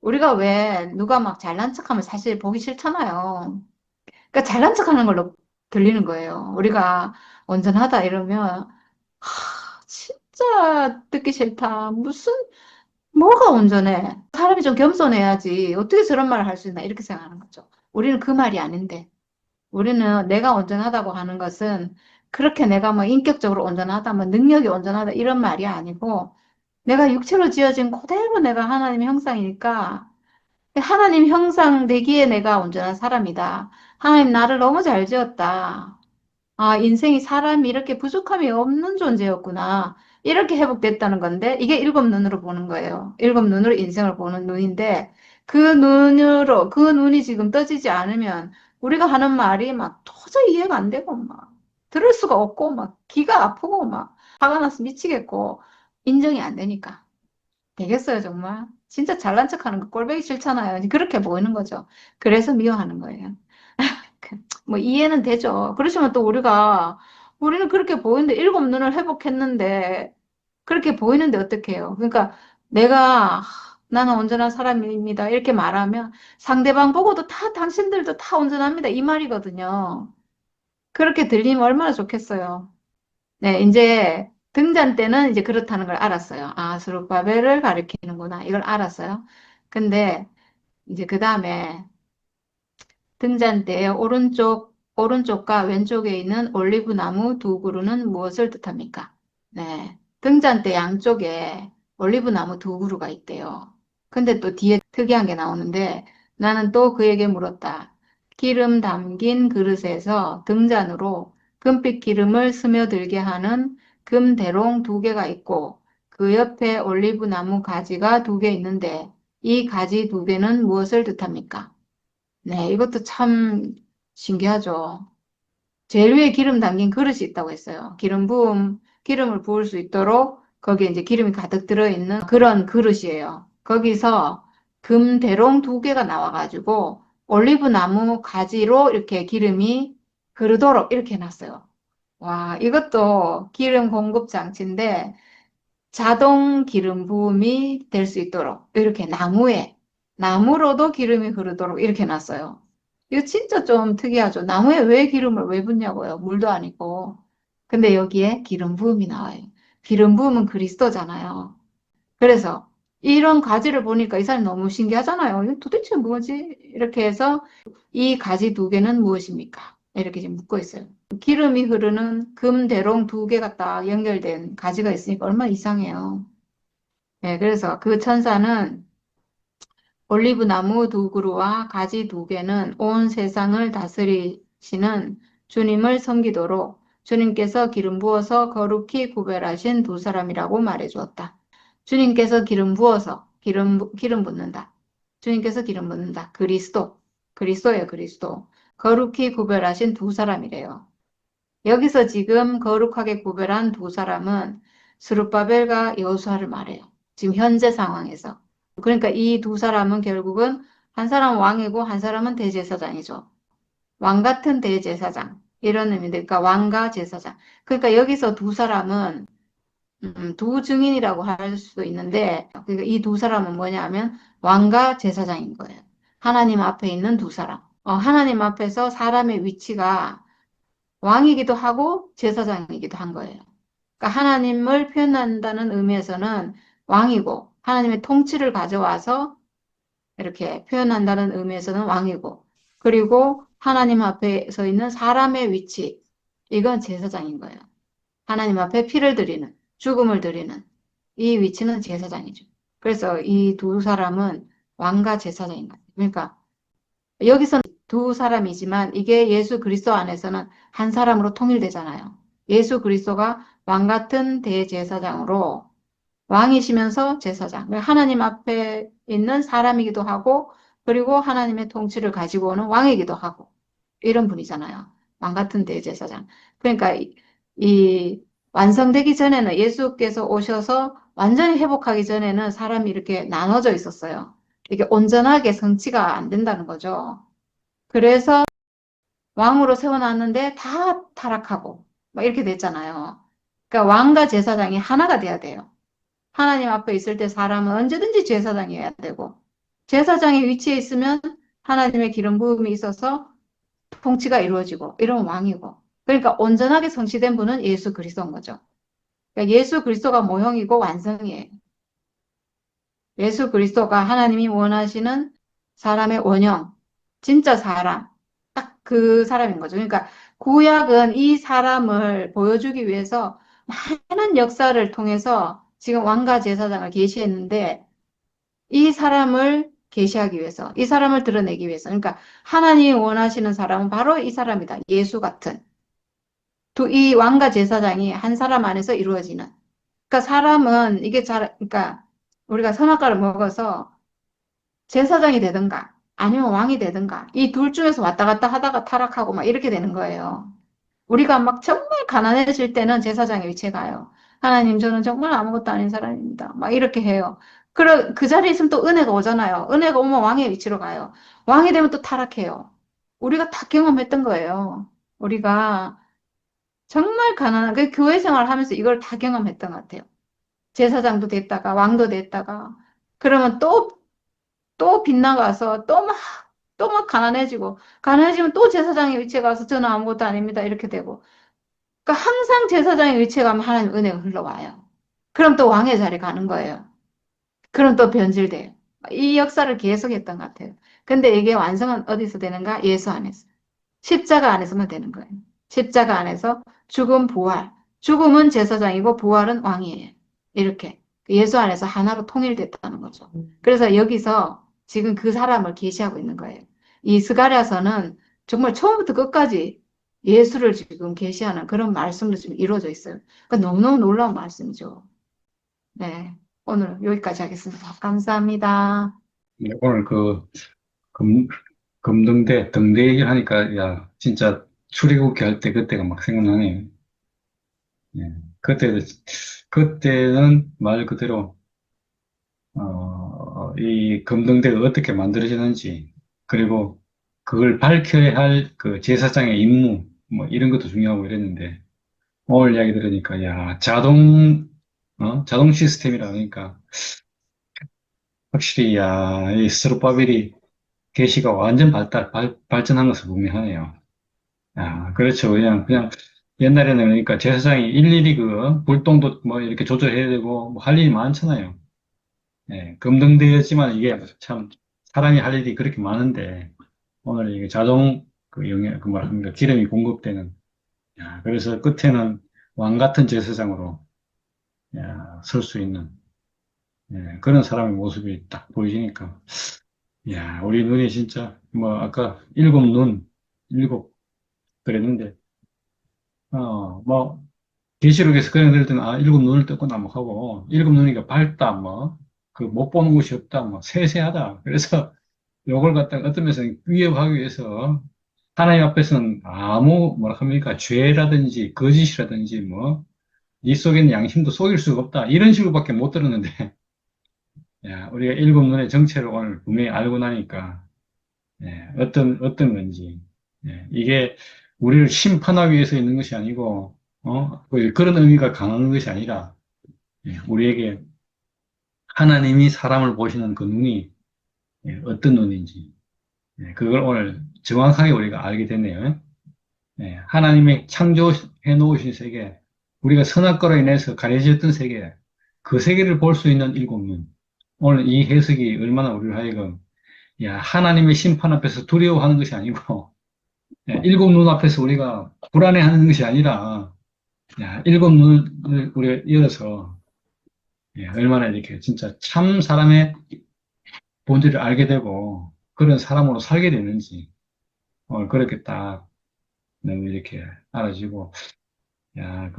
우리가 왜 누가 막 잘난 척하면 사실 보기 싫잖아요. 그러니까 잘난 척하는 걸로 들리는 거예요. 우리가 온전하다 이러면 진짜 듣기 싫다. 뭐가 온전해? 사람이 좀 겸손해야지. 어떻게 저런 말을 할 수 있나 이렇게 생각하는 거죠. 우리는 그 말이 아닌데. 우리는 내가 온전하다고 하는 것은 그렇게 내가 뭐 인격적으로 온전하다, 뭐 능력이 온전하다 이런 말이 아니고 내가 육체로 지어진 그대로 내가 하나님의 형상이니까 하나님 형상 되기에 내가 온전한 사람이다. 하나님 나를 너무 잘 지었다. 인생이 사람이 이렇게 부족함이 없는 존재였구나. 이렇게 회복됐다는 건데, 이게 7 눈으로 보는 거예요. 7 눈으로 인생을 보는 눈인데, 그 눈이 지금 떠지지 않으면, 우리가 하는 말이 막 도저히 이해가 안 되고, 막, 들을 수가 없고, 막, 기가 아프고, 막, 화가 나서 미치겠고, 인정이 안 되니까. 되겠어요, 정말? 진짜 잘난 척 하는 거 꼴보기 싫잖아요. 그렇게 보이는 거죠. 그래서 미워하는 거예요. 뭐 이해는 되죠. 그렇지만 또 우리가 우리는 그렇게 보이는데, 일곱 눈을 회복했는데, 그렇게 보이는데 어떡해요? 그러니까 내가 나는 온전한 사람입니다. 이렇게 말하면 상대방 보고도 다 당신들도 다 온전합니다. 이 말이거든요. 그렇게 들리면 얼마나 좋겠어요. 네, 이제 등잔 때는 이제 그렇다는 걸 알았어요. 아, 스룹바벨을 가리키는구나. 이걸 알았어요. 근데 이제 그 다음에 등잔대의 오른쪽과 왼쪽에 있는 올리브 나무 두 그루는 무엇을 뜻합니까? 네. 등잔대 양쪽에 올리브 나무 두 그루가 있대요. 근데 또 뒤에 특이한 게 나오는데 나는 또 그에게 물었다. 기름 담긴 그릇에서 등잔으로 금빛 기름을 스며들게 하는 금대롱 두 개가 있고 그 옆에 올리브 나무 가지가 두 개 있는데 이 가지 두 개는 무엇을 뜻합니까? 네, 이것도 참 신기하죠. 제일 위에 기름 담긴 그릇이 있다고 했어요. 기름을 부을 수 있도록 거기에 이제 기름이 가득 들어있는 그런 그릇이에요. 거기서 금대롱 두 개가 나와가지고 올리브 나무 가지로 이렇게 기름이 흐르도록 이렇게 해놨어요. 와, 이것도 기름 공급 장치인데 자동 기름 부음이 될 수 있도록 이렇게 나무로도 기름이 흐르도록 이렇게 놨어요. 이거 진짜 좀 특이하죠. 나무에 왜 기름을 왜 붓냐고요. 물도 아니고. 근데 여기에 기름 부음이 나와요. 기름 부음은 그리스도잖아요. 그래서 이런 가지를 보니까 이 사람이 너무 신기하잖아요. 이거 도대체 뭐지? 이렇게 해서 이 가지 두 개는 무엇입니까? 이렇게 지금 묻고 있어요. 기름이 흐르는 금대롱 두 개가 딱 연결된 가지가 있으니까 얼마나 이상해요. 네, 그래서 그 천사는 올리브 나무 두 그루와 가지 두 개는 온 세상을 다스리시는 주님을 섬기도록 주님께서 기름 부어서 거룩히 구별하신 두 사람이라고 말해 주었다. 주님께서 기름 부어서 기름 붓는다. 주님께서 기름 붓는다. 그리스도예요, 그리스도. 거룩히 구별하신 두 사람이래요. 여기서 지금 거룩하게 구별한 두 사람은 스룹바벨과 여호수아를 말해요. 지금 현재 상황에서. 그러니까 이 두 사람은 결국은 한 사람은 왕이고 한 사람은 대제사장이죠. 왕 같은 대제사장. 이런 의미인데, 그러니까 왕과 제사장. 그러니까 여기서 두 사람은 두 증인이라고 할 수도 있는데, 그러니까 이 두 사람은 뭐냐면 왕과 제사장인 거예요. 하나님 앞에 있는 두 사람. 하나님 앞에서 사람의 위치가 왕이기도 하고 제사장이기도 한 거예요. 그러니까 하나님을 표현한다는 의미에서는 왕이고 하나님의 통치를 가져와서 이렇게 표현한다는 의미에서는 왕이고 그리고 하나님 앞에 서 있는 사람의 위치 이건 제사장인 거예요. 하나님 앞에 피를 드리는 죽음을 드리는 이 위치는 제사장이죠. 그래서 이 두 사람은 왕과 제사장인 거예요. 그러니까 여기서는 두 사람이지만 이게 예수 그리스도 안에서는 한 사람으로 통일되잖아요. 예수 그리스도가 왕 같은 대제사장으로 왕이시면서 제사장, 하나님 앞에 있는 사람이기도 하고 그리고 하나님의 통치를 가지고 오는 왕이기도 하고 이런 분이잖아요. 왕 같은 대제사장. 그러니까 이 완성되기 전에는 예수께서 오셔서 완전히 회복하기 전에는 사람이 이렇게 나눠져 있었어요. 이게 온전하게 성취가 안 된다는 거죠. 그래서 왕으로 세워놨는데 다 타락하고 막 이렇게 됐잖아요. 그러니까 왕과 제사장이 하나가 돼야 돼요. 하나님 앞에 있을 때 사람은 언제든지 제사장이어야 되고 제사장의 위치에 있으면 하나님의 기름 부음이 있어서 통치가 이루어지고 이런 왕이고 그러니까 온전하게 성취된 분은 예수 그리스도인 거죠. 그러니까 예수 그리스도가 모형이고 완성이에요. 예수 그리스도가 하나님이 원하시는 사람의 원형, 진짜 사람, 딱 그 사람인 거죠. 그러니까 구약은 이 사람을 보여주기 위해서 많은 역사를 통해서 지금 왕과 제사장을 계시했는데 이 사람을 계시하기 위해서, 이 사람을 드러내기 위해서, 그러니까 하나님이 원하시는 사람은 바로 이 사람이다. 예수 같은. 이 왕과 제사장이 한 사람 안에서 이루어지는. 그러니까 사람은 이게 그러니까 우리가 선악과를 먹어서 제사장이 되든가 아니면 왕이 되든가 이 둘 중에서 왔다 갔다 하다가 타락하고 막 이렇게 되는 거예요. 우리가 막 정말 가난해질 때는 제사장의 위치에 가요. 하나님, 저는 정말 아무것도 아닌 사람입니다. 막 이렇게 해요. 그 자리에 있으면 또 은혜가 오잖아요. 은혜가 오면 왕의 위치로 가요. 왕이 되면 또 타락해요. 우리가 다 경험했던 거예요. 우리가 정말 가난한, 그 교회 생활을 하면서 이걸 다 경험했던 것 같아요. 제사장도 됐다가, 왕도 됐다가, 그러면 또 빗나가서 또 막 가난해지면 또 제사장의 위치에 가서 저는 아무것도 아닙니다. 이렇게 되고. 그러니까 항상 제사장의 위치에 가면 하나님 은혜가 흘러와요. 그럼 또 왕의 자리에 가는 거예요. 그럼 또 변질돼요. 이 역사를 계속했던 것 같아요. 근데 이게 완성은 어디서 되는가? 예수 안에서. 십자가 안에서만 되는 거예요. 십자가 안에서 죽음, 부활. 죽음은 제사장이고 부활은 왕이에요. 이렇게 예수 안에서 하나로 통일됐다는 거죠. 그래서 여기서 지금 그 사람을 계시하고 있는 거예요. 이 스가랴서는 정말 처음부터 끝까지 예수를 지금 계시하는 그런 말씀도 지금 이루어져 있어요. 그러니까 너무너무 놀라운 말씀이죠. 네, 오늘 여기까지 하겠습니다. 감사합니다. 네, 오늘 금, 등대 얘기를 하니까, 야, 진짜 출애굽기 할 때 그때가 막 생각나네요. 예. 그때는 말 그대로, 이 금등대가 어떻게 만들어지는지, 그리고 그걸 밝혀야 할 그 제사장의 임무, 뭐 이런 것도 중요하고 이랬는데, 오늘 이야기 들으니까, 야, 자동 시스템이라 하니까, 확실히, 야, 이 스루바벨이 계시가 완전 발전한 것을 분명하네요. 아, 그렇죠. 그냥 옛날에는 그러니까 제사장이 일일이 그 불똥도 뭐 이렇게 조절해야 되고 뭐할 일이 많잖아요. 예, 금등대였지만 이게 참 사람이 할 일이 그렇게 많은데 오늘 이게 자동 그 영양 그 말합니까 기름이 공급되는 야, 그래서 끝에는 왕 같은 제사장으로 설 수 있는 그런 사람의 모습이 딱 보이니까 야, 우리 눈이 진짜 뭐 아까 일곱 그랬는데 뭐 계시록에서 그냥 들을 때는, 일곱 눈을 떴구나, 뭐 하고, 일곱 눈이가 밝다, 뭐, 그 못 보는 곳이 없다, 뭐, 세세하다. 그래서 요걸 갖다가 어떤 면에서 위협하기 위해서, 하나님 앞에서는 아무, 뭐라 합니까, 죄라든지, 거짓이라든지, 뭐, 네 속에 있는 양심도 속일 수가 없다. 이런 식으로밖에 못 들었는데, 야, 우리가 일곱 눈의 정체를 오늘 분명히 알고 나니까, 어떤 건지, 이게 우리를 심판하기 위해서 있는 것이 아니고, 그런 의미가 강한 것이 아니라, 우리에게 하나님이 사람을 보시는 그 눈이 어떤 눈인지 그걸 오늘 정확하게 우리가 알게 됐네요. 하나님의 창조해 놓으신 세계, 우리가 선악과로 인해서 가려졌던 세계, 그 세계를 볼 수 있는 일곱 눈. 오늘 이 해석이 얼마나 우리를 하여금 야, 하나님의 심판 앞에서 두려워하는 것이 아니고 일곱 눈 앞에서 우리가 불안해하는 것이 아니라 야, 일곱 눈을 우리가 열어서 얼마나 이렇게 진짜 참 사람의 본질을 알게 되고 그런 사람으로 살게 되는지 그렇게 딱 이렇게 알아지고 야,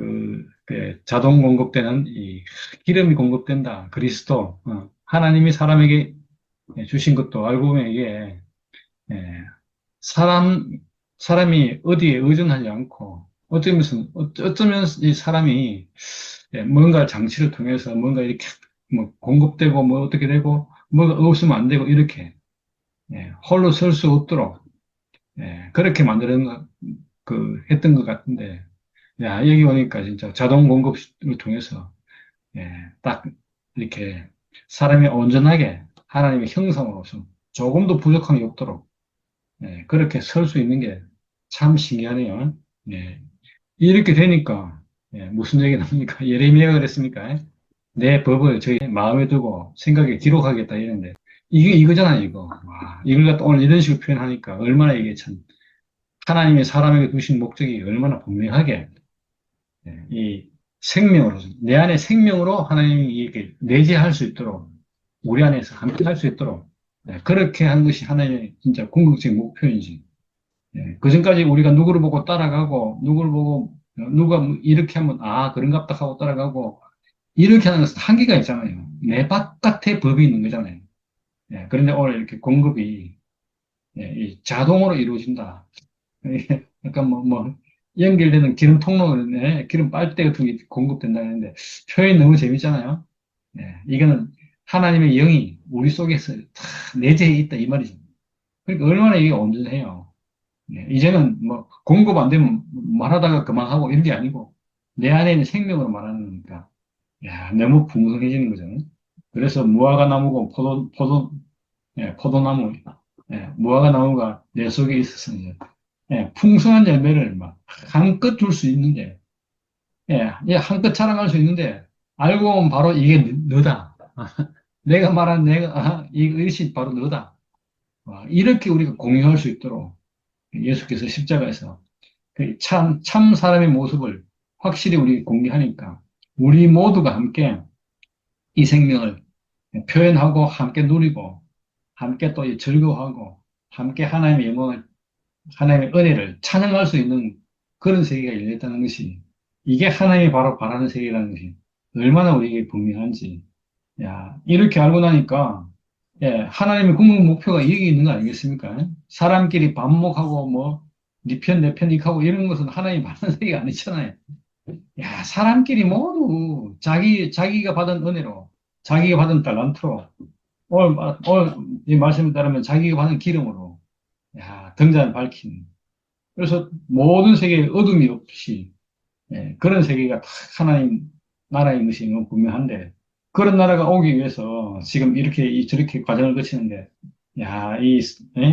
자동 공급되는 이 기름이 공급된다. 그리스도 하나님이 사람에게 주신 것도 알고 보면 이게 예, 사람 사람이 어디에 의존하지 않고 어쩌면 이 사람이 뭔가 장치를 통해서 뭔가 이렇게 뭐 공급되고 뭐 어떻게 되고 뭐가 없으면 안 되고 이렇게 홀로 설 수 없도록 그렇게 했던 것 같은데, 야, 여기 오니까 진짜 자동 공급을 통해서, 딱 이렇게 사람이 온전하게 하나님의 형상으로서 조금도 부족함이 없도록, 그렇게 설 수 있는 게 참 신기하네요. 이렇게 되니까, 무슨 얘기 나옵니까? 예레미야가 그랬습니까? 내 법을 저희 마음에 두고 생각에 기록하겠다 이랬는데, 이게 이거잖아요, 이거. 와, 이걸 갖다 오늘 이런 식으로 표현하니까 얼마나 이게 참 하나님이 사람에게 두신 목적이 얼마나 분명하게 이 생명으로 내 안에 생명으로 하나님이 이렇게 내재할 수 있도록 우리 안에서 함께 할 수 있도록 그렇게 한 것이 하나님의 진짜 궁극적인 목표인지 그전까지 우리가 누구를 보고 따라가고 누구를 보고 누가 뭐 이렇게 하면 그런갑다 하고 따라가고 이렇게 하는 것은 한계가 있잖아요. 내 바깥에 법이 있는 거잖아요. 그런데 오늘 이렇게 공급이 이 자동으로 이루어진다. 약간 연결되는 기름 통로에 기름 빨대 같은 게 공급된다는데 표현이 너무 재밌잖아요. 이거는 하나님의 영이 우리 속에서 다 내재해 있다 이 말이죠. 그러니까 얼마나 이게 온전해요. 예, 이제는 뭐 공급 안 되면 말하다가 그만하고 이런 게 아니고 내 안에 있는 생명으로 말하는 거니까 야, 너무 풍성해지는 거죠. 그래서 무화과 나무고 포도나무, 무화과 나무가 내 속에 있어서 이제, 풍성한 열매를 막 한껏 줄 수 있는데, 한껏 자랑할 수 있는데, 알고 보면 바로 이게 너다. 내가 말한 이것이 바로 너다. 이렇게 우리가 공유할 수 있도록 예수께서 십자가에서 그 참 사람의 모습을 확실히 우리 공개하니까 우리 모두가 함께 이 생명을 표현하고 함께 누리고 함께 또 즐거워하고 함께 하나님의 영광을 하나님의 은혜를 찬양할 수 있는 그런 세계가 열렸다는 것이 이게 하나님이 바로 바라는 세계라는 것이 얼마나 우리에게 분명한지 야 이렇게 알고 나니까 하나님의 궁극 목표가 여기 있는 거 아니겠습니까? 사람끼리 반목하고 뭐 네 편 내 편 이하고 이런 것은 하나님이 바라는 세계가 아니잖아요. 야 사람끼리 모두 자기가 받은 은혜로 자기가 받은 달란트로 오늘 이 말씀에 따르면 자기가 받은 기름으로 등잔을 밝히는. 그래서 모든 세계에 어둠이 없이 그런 세계가 다 하나님 나라인 것이 너무 분명한데 그런 나라가 오기 위해서 지금 이렇게 저렇게 과정을 거치는데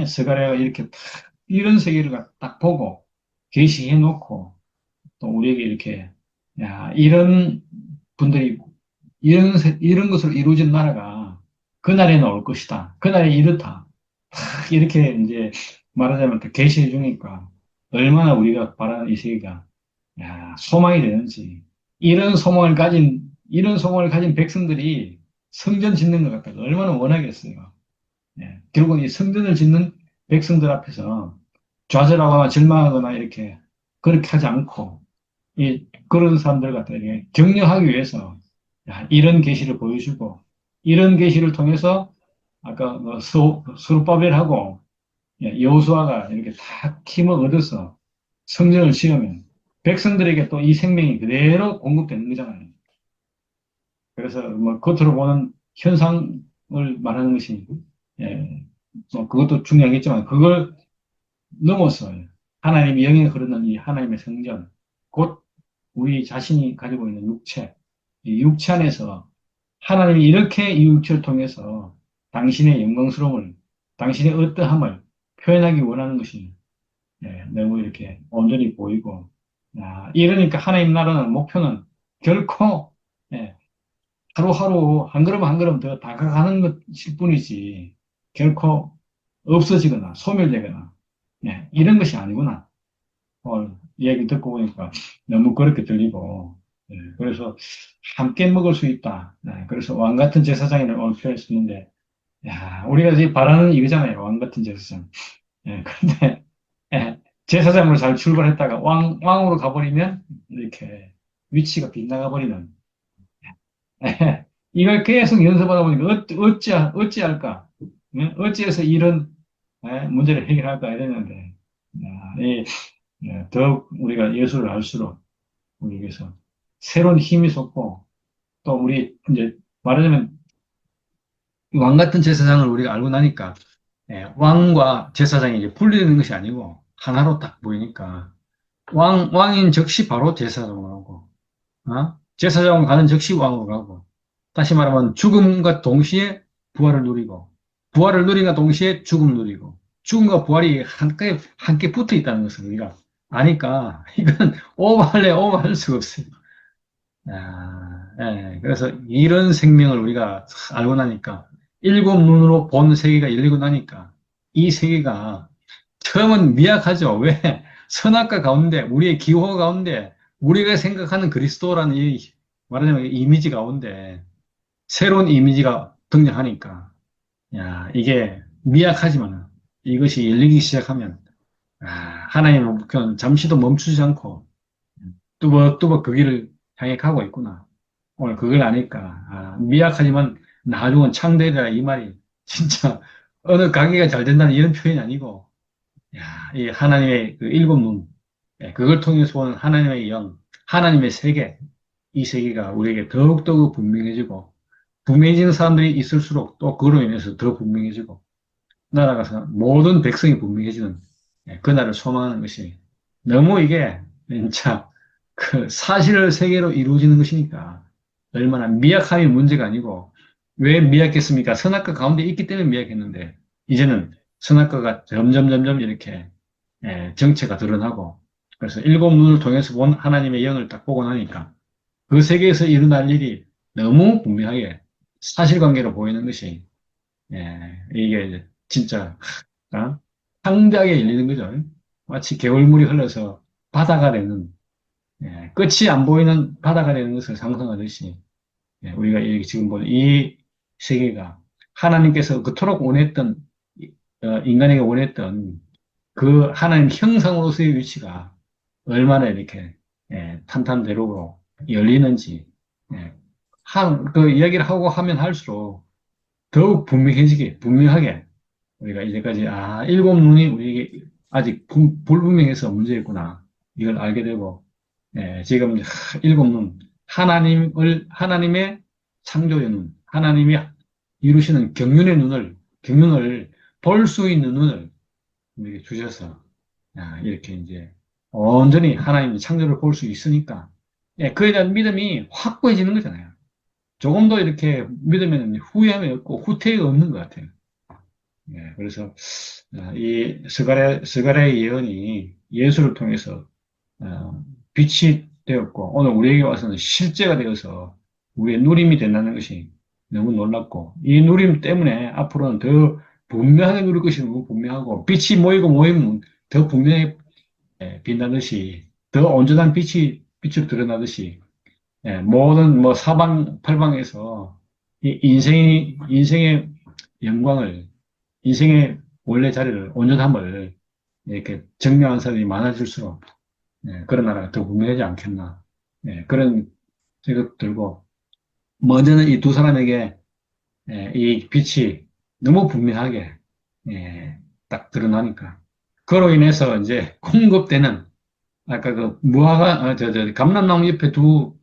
스가랴가 이렇게 딱 이런 세계를 딱 보고 계시해 놓고 또 우리에게 이렇게 이런 분들이 이런 것으로 이루어진 나라가 그날에는 올 것이다. 그날에 이렇다. 이렇게 이제 말하자면 또 계시해 주니까 얼마나 우리가 바라는 이 세계가 소망이 되는지 이런 소망을 가진 백성들이 성전 짓는 것 같다가 얼마나 원하겠어요. 결국은 이 성전을 짓는 백성들 앞에서 좌절하거나 절망하거나 이렇게 그렇게 하지 않고 그런 사람들 갖다 이렇게 격려하기 위해서 이런 계시를 보여주고 이런 계시를 통해서 아까 뭐 스룹바벨하고 여호수아가 이렇게 다 힘을 얻어서 성전을 지으면 백성들에게 또 이 생명이 그대로 공급되는 거잖아요. 그래서 뭐 겉으로 보는 현상을 말하는 것이 뭐 그것도 중요하겠지만 그걸 넘어서 하나님의 영이 흐르는 이 하나님의 성전 곧 우리 자신이 가지고 있는 육체 이 육체 안에서 하나님이 이렇게 이 육체를 통해서 당신의 영광스러움을 당신의 어떠함을 표현하기 원하는 것이 너무 이렇게 온전히 보이고, 이러니까 하나님 나라는 목표는 결코, 예, 하루하루 한 걸음 한 걸음 더 다가가는 것일 뿐이지, 결코 없어지거나 소멸되거나, 이런 것이 아니구나. 오늘 이야기 듣고 보니까 너무 그렇게 들리고, 그래서 함께 먹을 수 있다. 그래서 왕 같은 제사장이라는 오늘 표현했었는데, 우리가 지금 바라는 이거잖아요. 왕 같은 제사장. 그런데, 제사장으로 잘 출발했다가 왕으로 가버리면 이렇게 위치가 빗나가 버리는. 이걸 계속 연습하다 보니까 어찌할까? 어찌해서 이런 문제를 해결할까 이랬는데, 더욱 우리가 예수를 알수록 우리에게서 새로운 힘이 솟고 또 우리 이제 말하자면 왕 같은 제사장을 우리가 알고 나니까 왕과 제사장이 이제 분리되는 것이 아니고 하나로 딱 보이니까 왕인 즉시 바로 제사장으로 가고, 제사장으로 가는 즉시 왕으로 가고, 다시 말하면 죽음과 동시에 부활을 누리고, 부활을 누린과 동시에 죽음을 누리고, 죽음과 부활이 함께 붙어 있다는 것을 우리가 아니까, 이건 오버할 수가 없어요. 그래서 이런 생명을 우리가 알고 나니까, 일곱 눈으로 본 세계가 열리고 나니까, 이 세계가 처음은 미약하죠. 왜? 선악과 가운데, 우리의 기호 가운데, 우리가 생각하는 그리스도라는 이, 말하자면 이미지 가운데, 새로운 이미지가 등장하니까, 이게 미약하지만, 이것이 열리기 시작하면, 하나님의 목표는 잠시도 멈추지 않고, 뚜벅뚜벅 그 길을 향해 가고 있구나. 오늘 그걸 아니까, 미약하지만 나중은 창대리라 이 말이, 진짜, 어느 가게가 잘 된다는 이런 표현이 아니고, 이 하나님의 그 일곱 눈, 그걸 통해서 오는 하나님의 영, 하나님의 세계, 이 세계가 우리에게 더욱더 분명해지고, 분명해지는 사람들이 있을수록 또 그로 인해서 더 분명해지고, 나아가서 모든 백성이 분명해지는, 그날을 소망하는 것이 너무 이게 진짜 그 사실 세계로 이루어지는 것이니까 얼마나 미약함이 문제가 아니고 왜 미약했습니까? 선악과 가운데 있기 때문에 미약했는데 이제는 선악과가 점점 이렇게 정체가 드러나고 그래서 일곱 눈을 통해서 본 하나님의 영을 딱 보고 나니까 그 세계에서 일어날 일이 너무 분명하게 사실관계로 보이는 것이 이게 이제 진짜 창작에 열리는 거죠. 마치 개울물이 흘러서 바다가 되는 끝이 안 보이는 바다가 되는 것을 상상하듯이 우리가 지금 보는 이 세계가 하나님께서 그토록 원했던 인간에게 원했던 그 하나님 형상으로서의 위치가 얼마나 이렇게 탄탄대로로 열리는지 그 이야기를 하고 하면 할수록 더욱 분명하게 우리가 이제까지 일곱 눈이 우리에게 아직 불분명해서 문제였구나 이걸 알게 되고 지금 일곱 눈 하나님의 창조의 눈 하나님이 이루시는 경륜을 볼 수 있는 눈을 우리에게 주셔서 이렇게 이제 온전히 하나님의 창조를 볼 수 있으니까 그에 대한 믿음이 확고해지는 거잖아요. 조금 더 이렇게 믿으면 후회함이 없고 후퇴가 없는 것 같아요. 그래서 이 스가랴의 예언이 예수를 통해서 빛이 되었고 오늘 우리에게 와서는 실제가 되어서 우리의 누림이 된다는 것이 너무 놀랍고 이 누림 때문에 앞으로는 더 분명하게 누릴 것이 너무 분명하고 빛이 모이면 더 분명히 빛나듯이 더 온전한 빛으로 드러나듯이 모든 뭐 사방 팔방에서 이 인생의 영광을 인생의 원래 자리를 온전함을 이렇게 증명한 사람이 많아질수록 그런 나라가 더 분명하지 않겠나 그런 생각 들고 먼저는 이 두 사람에게 이 빛이 너무 분명하게 딱 드러나니까 그로 인해서 이제 공급되는 아까 그 무화과 감람나무 옆에 두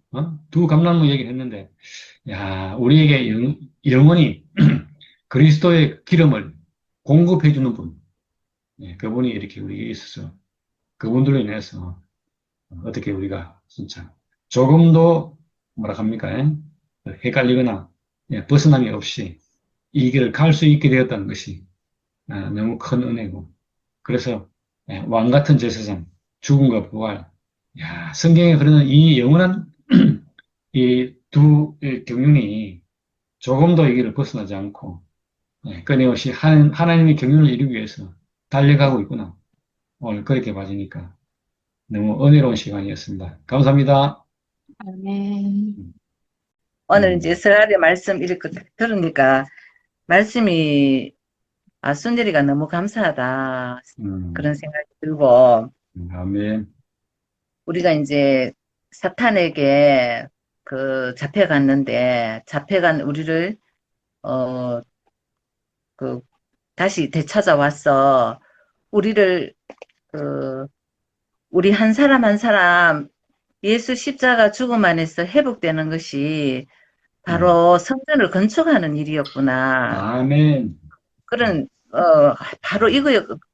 감람나무 얘기를 했는데 야 우리에게 영원히 그리스도의 기름을 공급해 주는 분 그분이 이렇게 우리에게 있어서 그분들로 인해서 어떻게 우리가 진짜 조금도 뭐라 합니까? 헷갈리거나 벗어남이 없이 이 길을 갈 수 있게 되었다는 것이 너무 큰 은혜고 그래서 왕 같은 제사장 죽음과 부활 성경에 흐르는 이 영원한 이 두 경륜이 조금 더 이 길을 벗어나지 않고 끊임없이 하나님의 경륜을 이루기 위해서 달려가고 있구나 오늘 그렇게 봐지니까 너무 은혜로운 시간이었습니다. 감사합니다. 아멘. 오늘 이제 음, 서갈의 말씀 이렇게 들으니까 말씀이 순절이가 너무 감사하다 그런 음, 생각이 들고 아멘. 우리가 이제 사탄에게 잡혀간 우리를 어 그 다시 되찾아와서 우리를 그 우리 한 사람 한 사람 예수 십자가 죽음 안에서 회복되는 것이 음, 바로 성전을 건축하는 일이었구나. 아멘. 그런 바로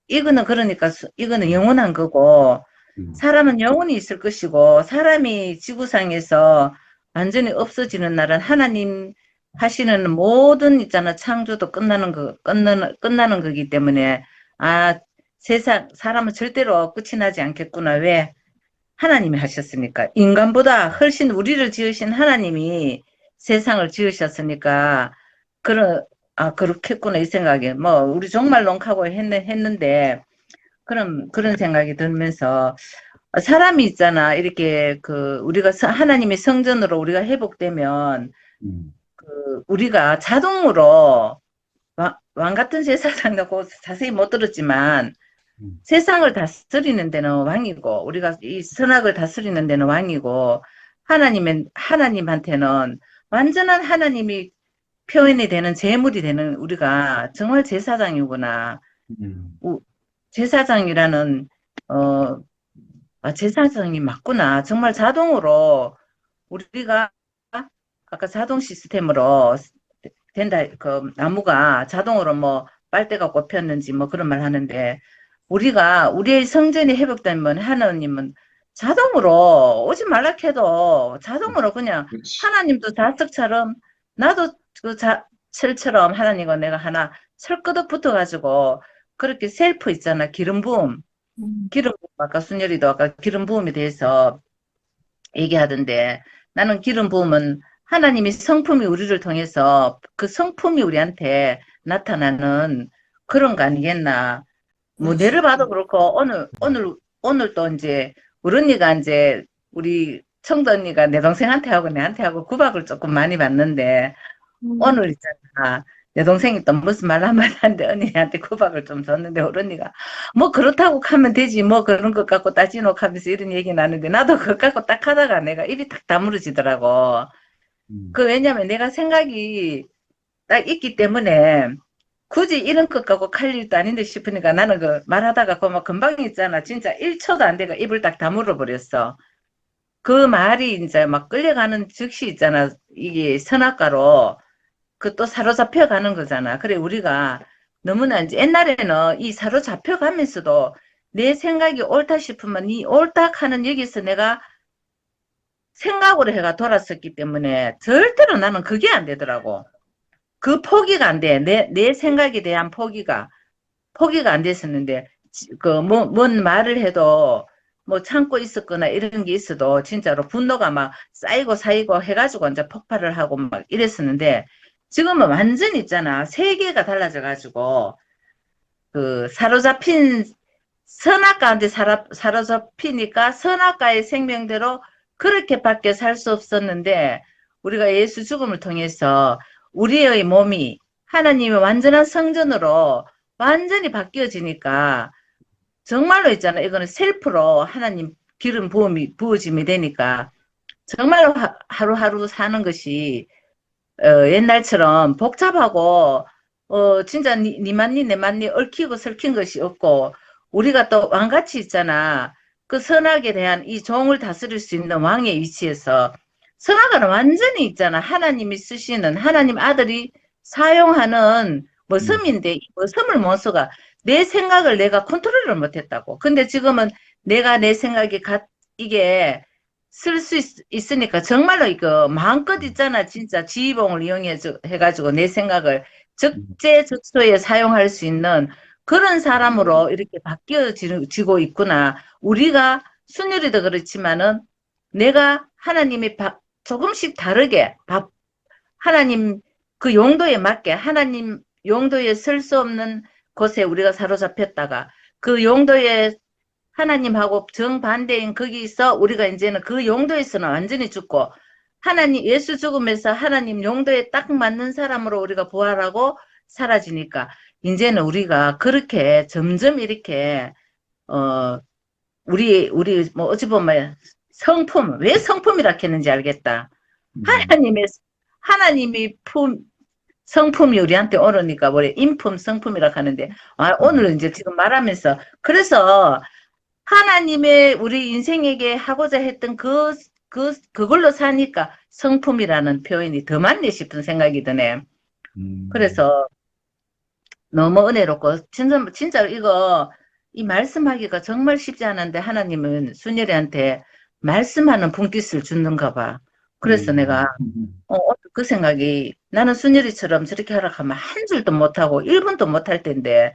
이거는 그러니까 이거는 영원한 거고 음, 사람은 영원히 있을 것이고 사람이 지구상에서 완전히 없어지는 날은 하나님 하시는 모든 있잖아 창조도 끝나는 거기 때문에 사람은 절대로 끝이 나지 않겠구나. 왜? 하나님이 하셨으니까. 인간보다 훨씬 우리를 지으신 하나님이 세상을 지으셨으니까, 그렇겠구나, 이 생각에. 뭐, 우리 정말 농하고 했는데, 그런 생각이 들면서, 사람이 있잖아. 이렇게, 하나님의 성전으로 우리가 회복되면, 음, 우리가 자동으로, 왕 같은 제사장이라고 자세히 못 들었지만, 음, 세상을 다스리는 데는 왕이고, 우리가 이 선악을 다스리는 데는 왕이고, 하나님한테는 완전한 하나님이 표현이 되는 제물이 되는 우리가 정말 제사장이구나. 음, 제사장이라는, 어, 제사장이 맞구나. 정말 자동으로 우리가 아까 자동 시스템으로 된다, 나무가 자동으로 뭐 빨대가 꼽혔는지 뭐 그런 말 하는데, 우리가 우리의 성전이 회복되면 하나님은 자동으로 오지 말라 해도 자동으로 그냥 그렇지. 하나님도 자석처럼 나도 그 철처럼 하나님과 내가 하나 철끄덕 붙어가지고 그렇게 셀프 있잖아. 기름 부음. 기름 부음 아까 순열이도 아까 기름 부음에 대해서 얘기하던데 나는 기름 부음은 하나님이 성품이 우리를 통해서 그 성품이 우리한테 나타나는 그런 거 아니겠나. 뭐 내를 봐도 그렇고 오늘 또 이제 우리 언니가 이제 우리 청도 언니가 내 동생한테 하고 내한테 하고 구박을 조금 많이 받는데 오늘 있잖아. 내 동생이 또 무슨 말 한마디 하는데 언니한테 구박을 좀 줬는데 우리 언니가 뭐 그렇다고 하면 되지 뭐 그런 것 갖고 따지노 하면서 이런 얘기 나는데 나도 그것 갖고 딱 하다가 내가 입이 탁 다물어지더라고. 그 왜냐면 내가 생각이 딱 있기 때문에 굳이 이런 것 갖고 칼 일도 아닌데 싶으니까 나는 그 말하다가 그 막 금방 있잖아. 진짜 1초도 안 돼가 입을 딱 다물어 버렸어. 그 말이 이제 막 끌려가는 즉시 있잖아. 이게 선악과로 그 또 사로잡혀 가는 거잖아. 그래 우리가 너무나 이제 옛날에는 이 사로잡혀 가면서도 내 생각이 옳다 싶으면 이 옳다 하는 여기서 내가 생각으로 해가 돌았었기 때문에 절대로 나는 그게 안 되더라고. 그 포기가 안 돼. 내 생각에 대한 포기가 안 됐었는데, 뭔 말을 해도, 뭐 참고 있었거나 이런 게 있어도, 진짜로 분노가 막 쌓이고 쌓이고 해가지고 이제 폭발을 하고 막 이랬었는데, 지금은 완전 있잖아. 세계가 달라져가지고, 그, 사로잡힌, 선악가한테 사로잡히니까 선악가의 생명대로 그렇게밖에 살 수 없었는데, 우리가 예수 죽음을 통해서 우리의 몸이 하나님의 완전한 성전으로 완전히 바뀌어지니까 정말로 있잖아. 이거는 셀프로 하나님 기름 부어짐이 되니까 정말로 하루하루 사는 것이 옛날처럼 복잡하고 진짜 니 맞니 내 맞니 얽히고 설킨 것이 없고 우리가 또 왕같이 있잖아. 그 선악에 대한 이 종을 다스릴 수 있는 왕의 위치에서 선악은 완전히 있잖아. 하나님이 쓰시는 하나님 아들이 사용하는 머슴인데 이 머슴을 못 써가 내 생각을 내가 컨트롤을 못했다고. 근데 지금은 내가 내 생각이 이게 쓸 수 있으니까 정말로 이거 마음껏 있잖아. 진짜 지휘봉을 해가지고 내 생각을 적재적소에 사용할 수 있는 그런 사람으로 이렇게 바뀌어지고 있구나. 우리가 순열이도 그렇지만은 내가 하나님이 조금씩 다르게 하나님 그 용도에 맞게 하나님 용도에 쓸 수 없는 곳에 우리가 사로잡혔다가 그 용도에 하나님하고 정반대인 거기서 우리가 이제는 그 용도에서는 완전히 죽고 하나님 예수 죽음에서 하나님 용도에 딱 맞는 사람으로 우리가 부활하고 사라지니까 이제는 우리가 그렇게 점점 이렇게 우리 뭐 어찌 보면 성품 왜 성품이라 했는지 알겠다. 하나님이 성품이 우리한테 오르니까 뭐래 인품 성품이라 하는데 오늘 이제 지금 말하면서 그래서 하나님의 우리 인생에게 하고자 했던 그걸로 사니까 성품이라는 표현이 더 맞네 싶은 생각이 드네. 그래서 너무 은혜롭고, 진짜 이거, 이 말씀하기가 정말 쉽지 않은데 하나님은 순열이한테 말씀하는 분깃을 주는가 봐. 그래서 내가, 그 생각이 나는 순열이처럼 저렇게 하라 하면 한 줄도 못하고 1분도 못할 텐데,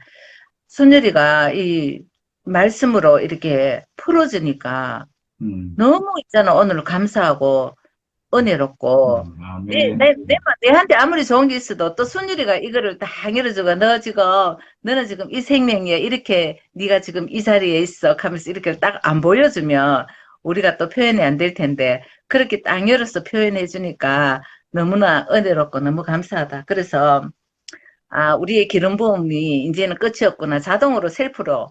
순열이가 이 말씀으로 이렇게 풀어주니까 너무 있잖아. 오늘 감사하고 은혜롭고 내한테 아무리 좋은 게 있어도 또 순율이가 이거를 다 열어주고 너는 지금 이 생명이야 이렇게 네가 지금 이 자리에 있어 하면서 이렇게 딱 안 보여주면 우리가 또 표현이 안 될 텐데 그렇게 딱 열어서 표현해 주니까 너무나 은혜롭고 너무 감사하다. 그래서 우리의 기름 부음이 이제는 끝이 없구나. 자동으로 셀프로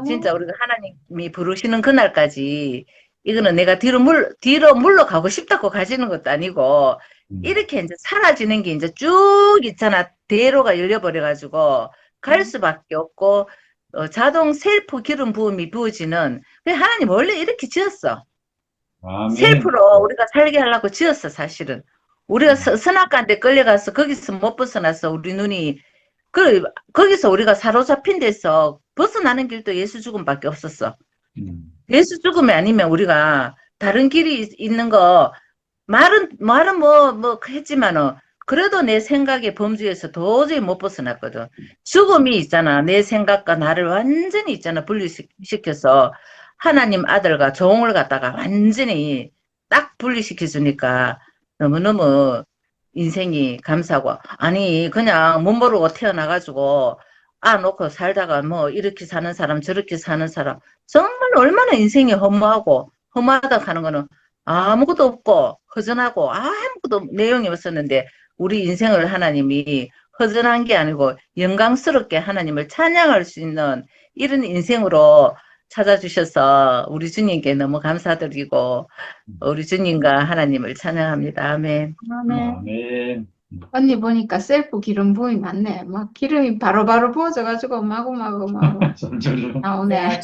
진짜 우리가 하나님이 부르시는 그날까지 이거는 내가 뒤로 물러가고 싶다고 가지는 것도 아니고 이렇게 이제 사라지는 게 이제 쭉 있잖아. 대로가 열려버려가지고 갈 수밖에 없고 자동 셀프 기름 부음이 부어지는 하나님 원래 이렇게 지었어. 셀프로 우리가 살게 하려고 지었어. 사실은 우리가 선악과한테 끌려가서 거기서 못 벗어났어. 우리 눈이 거기서 우리가 사로잡힌 데서 벗어나는 길도 예수 죽음밖에 없었어. 음. 예수 죽음이 아니면 우리가 다른 길이 있는 거 말은 뭐 했지만은 그래도 내 생각의 범주에서 도저히 못 벗어났거든. 죽음이 있잖아. 내 생각과 나를 완전히 있잖아. 분리시켜서 하나님 아들과 종을 갖다가 완전히 딱 분리시켜 주니까 너무너무 인생이 감사하고 아니 그냥 못 모르고 태어나가지고 놓고 살다가 뭐 이렇게 사는 사람 저렇게 사는 사람 정말 얼마나 인생이 허무하고 허무하다 하는 거는 아무것도 없고 허전하고 아무것도 내용이 없었는데 우리 인생을 하나님이 허전한 게 아니고 영광스럽게 하나님을 찬양할 수 있는 이런 인생으로 찾아주셔서 우리 주님께 너무 감사드리고 우리 주님과 하나님을 찬양합니다. 아멘. 아멘. 아멘. 언니 보니까 셀프 기름 부음이 많네. 막 기름이 바로바로 부어져가지고 마구마구 좀 나오네.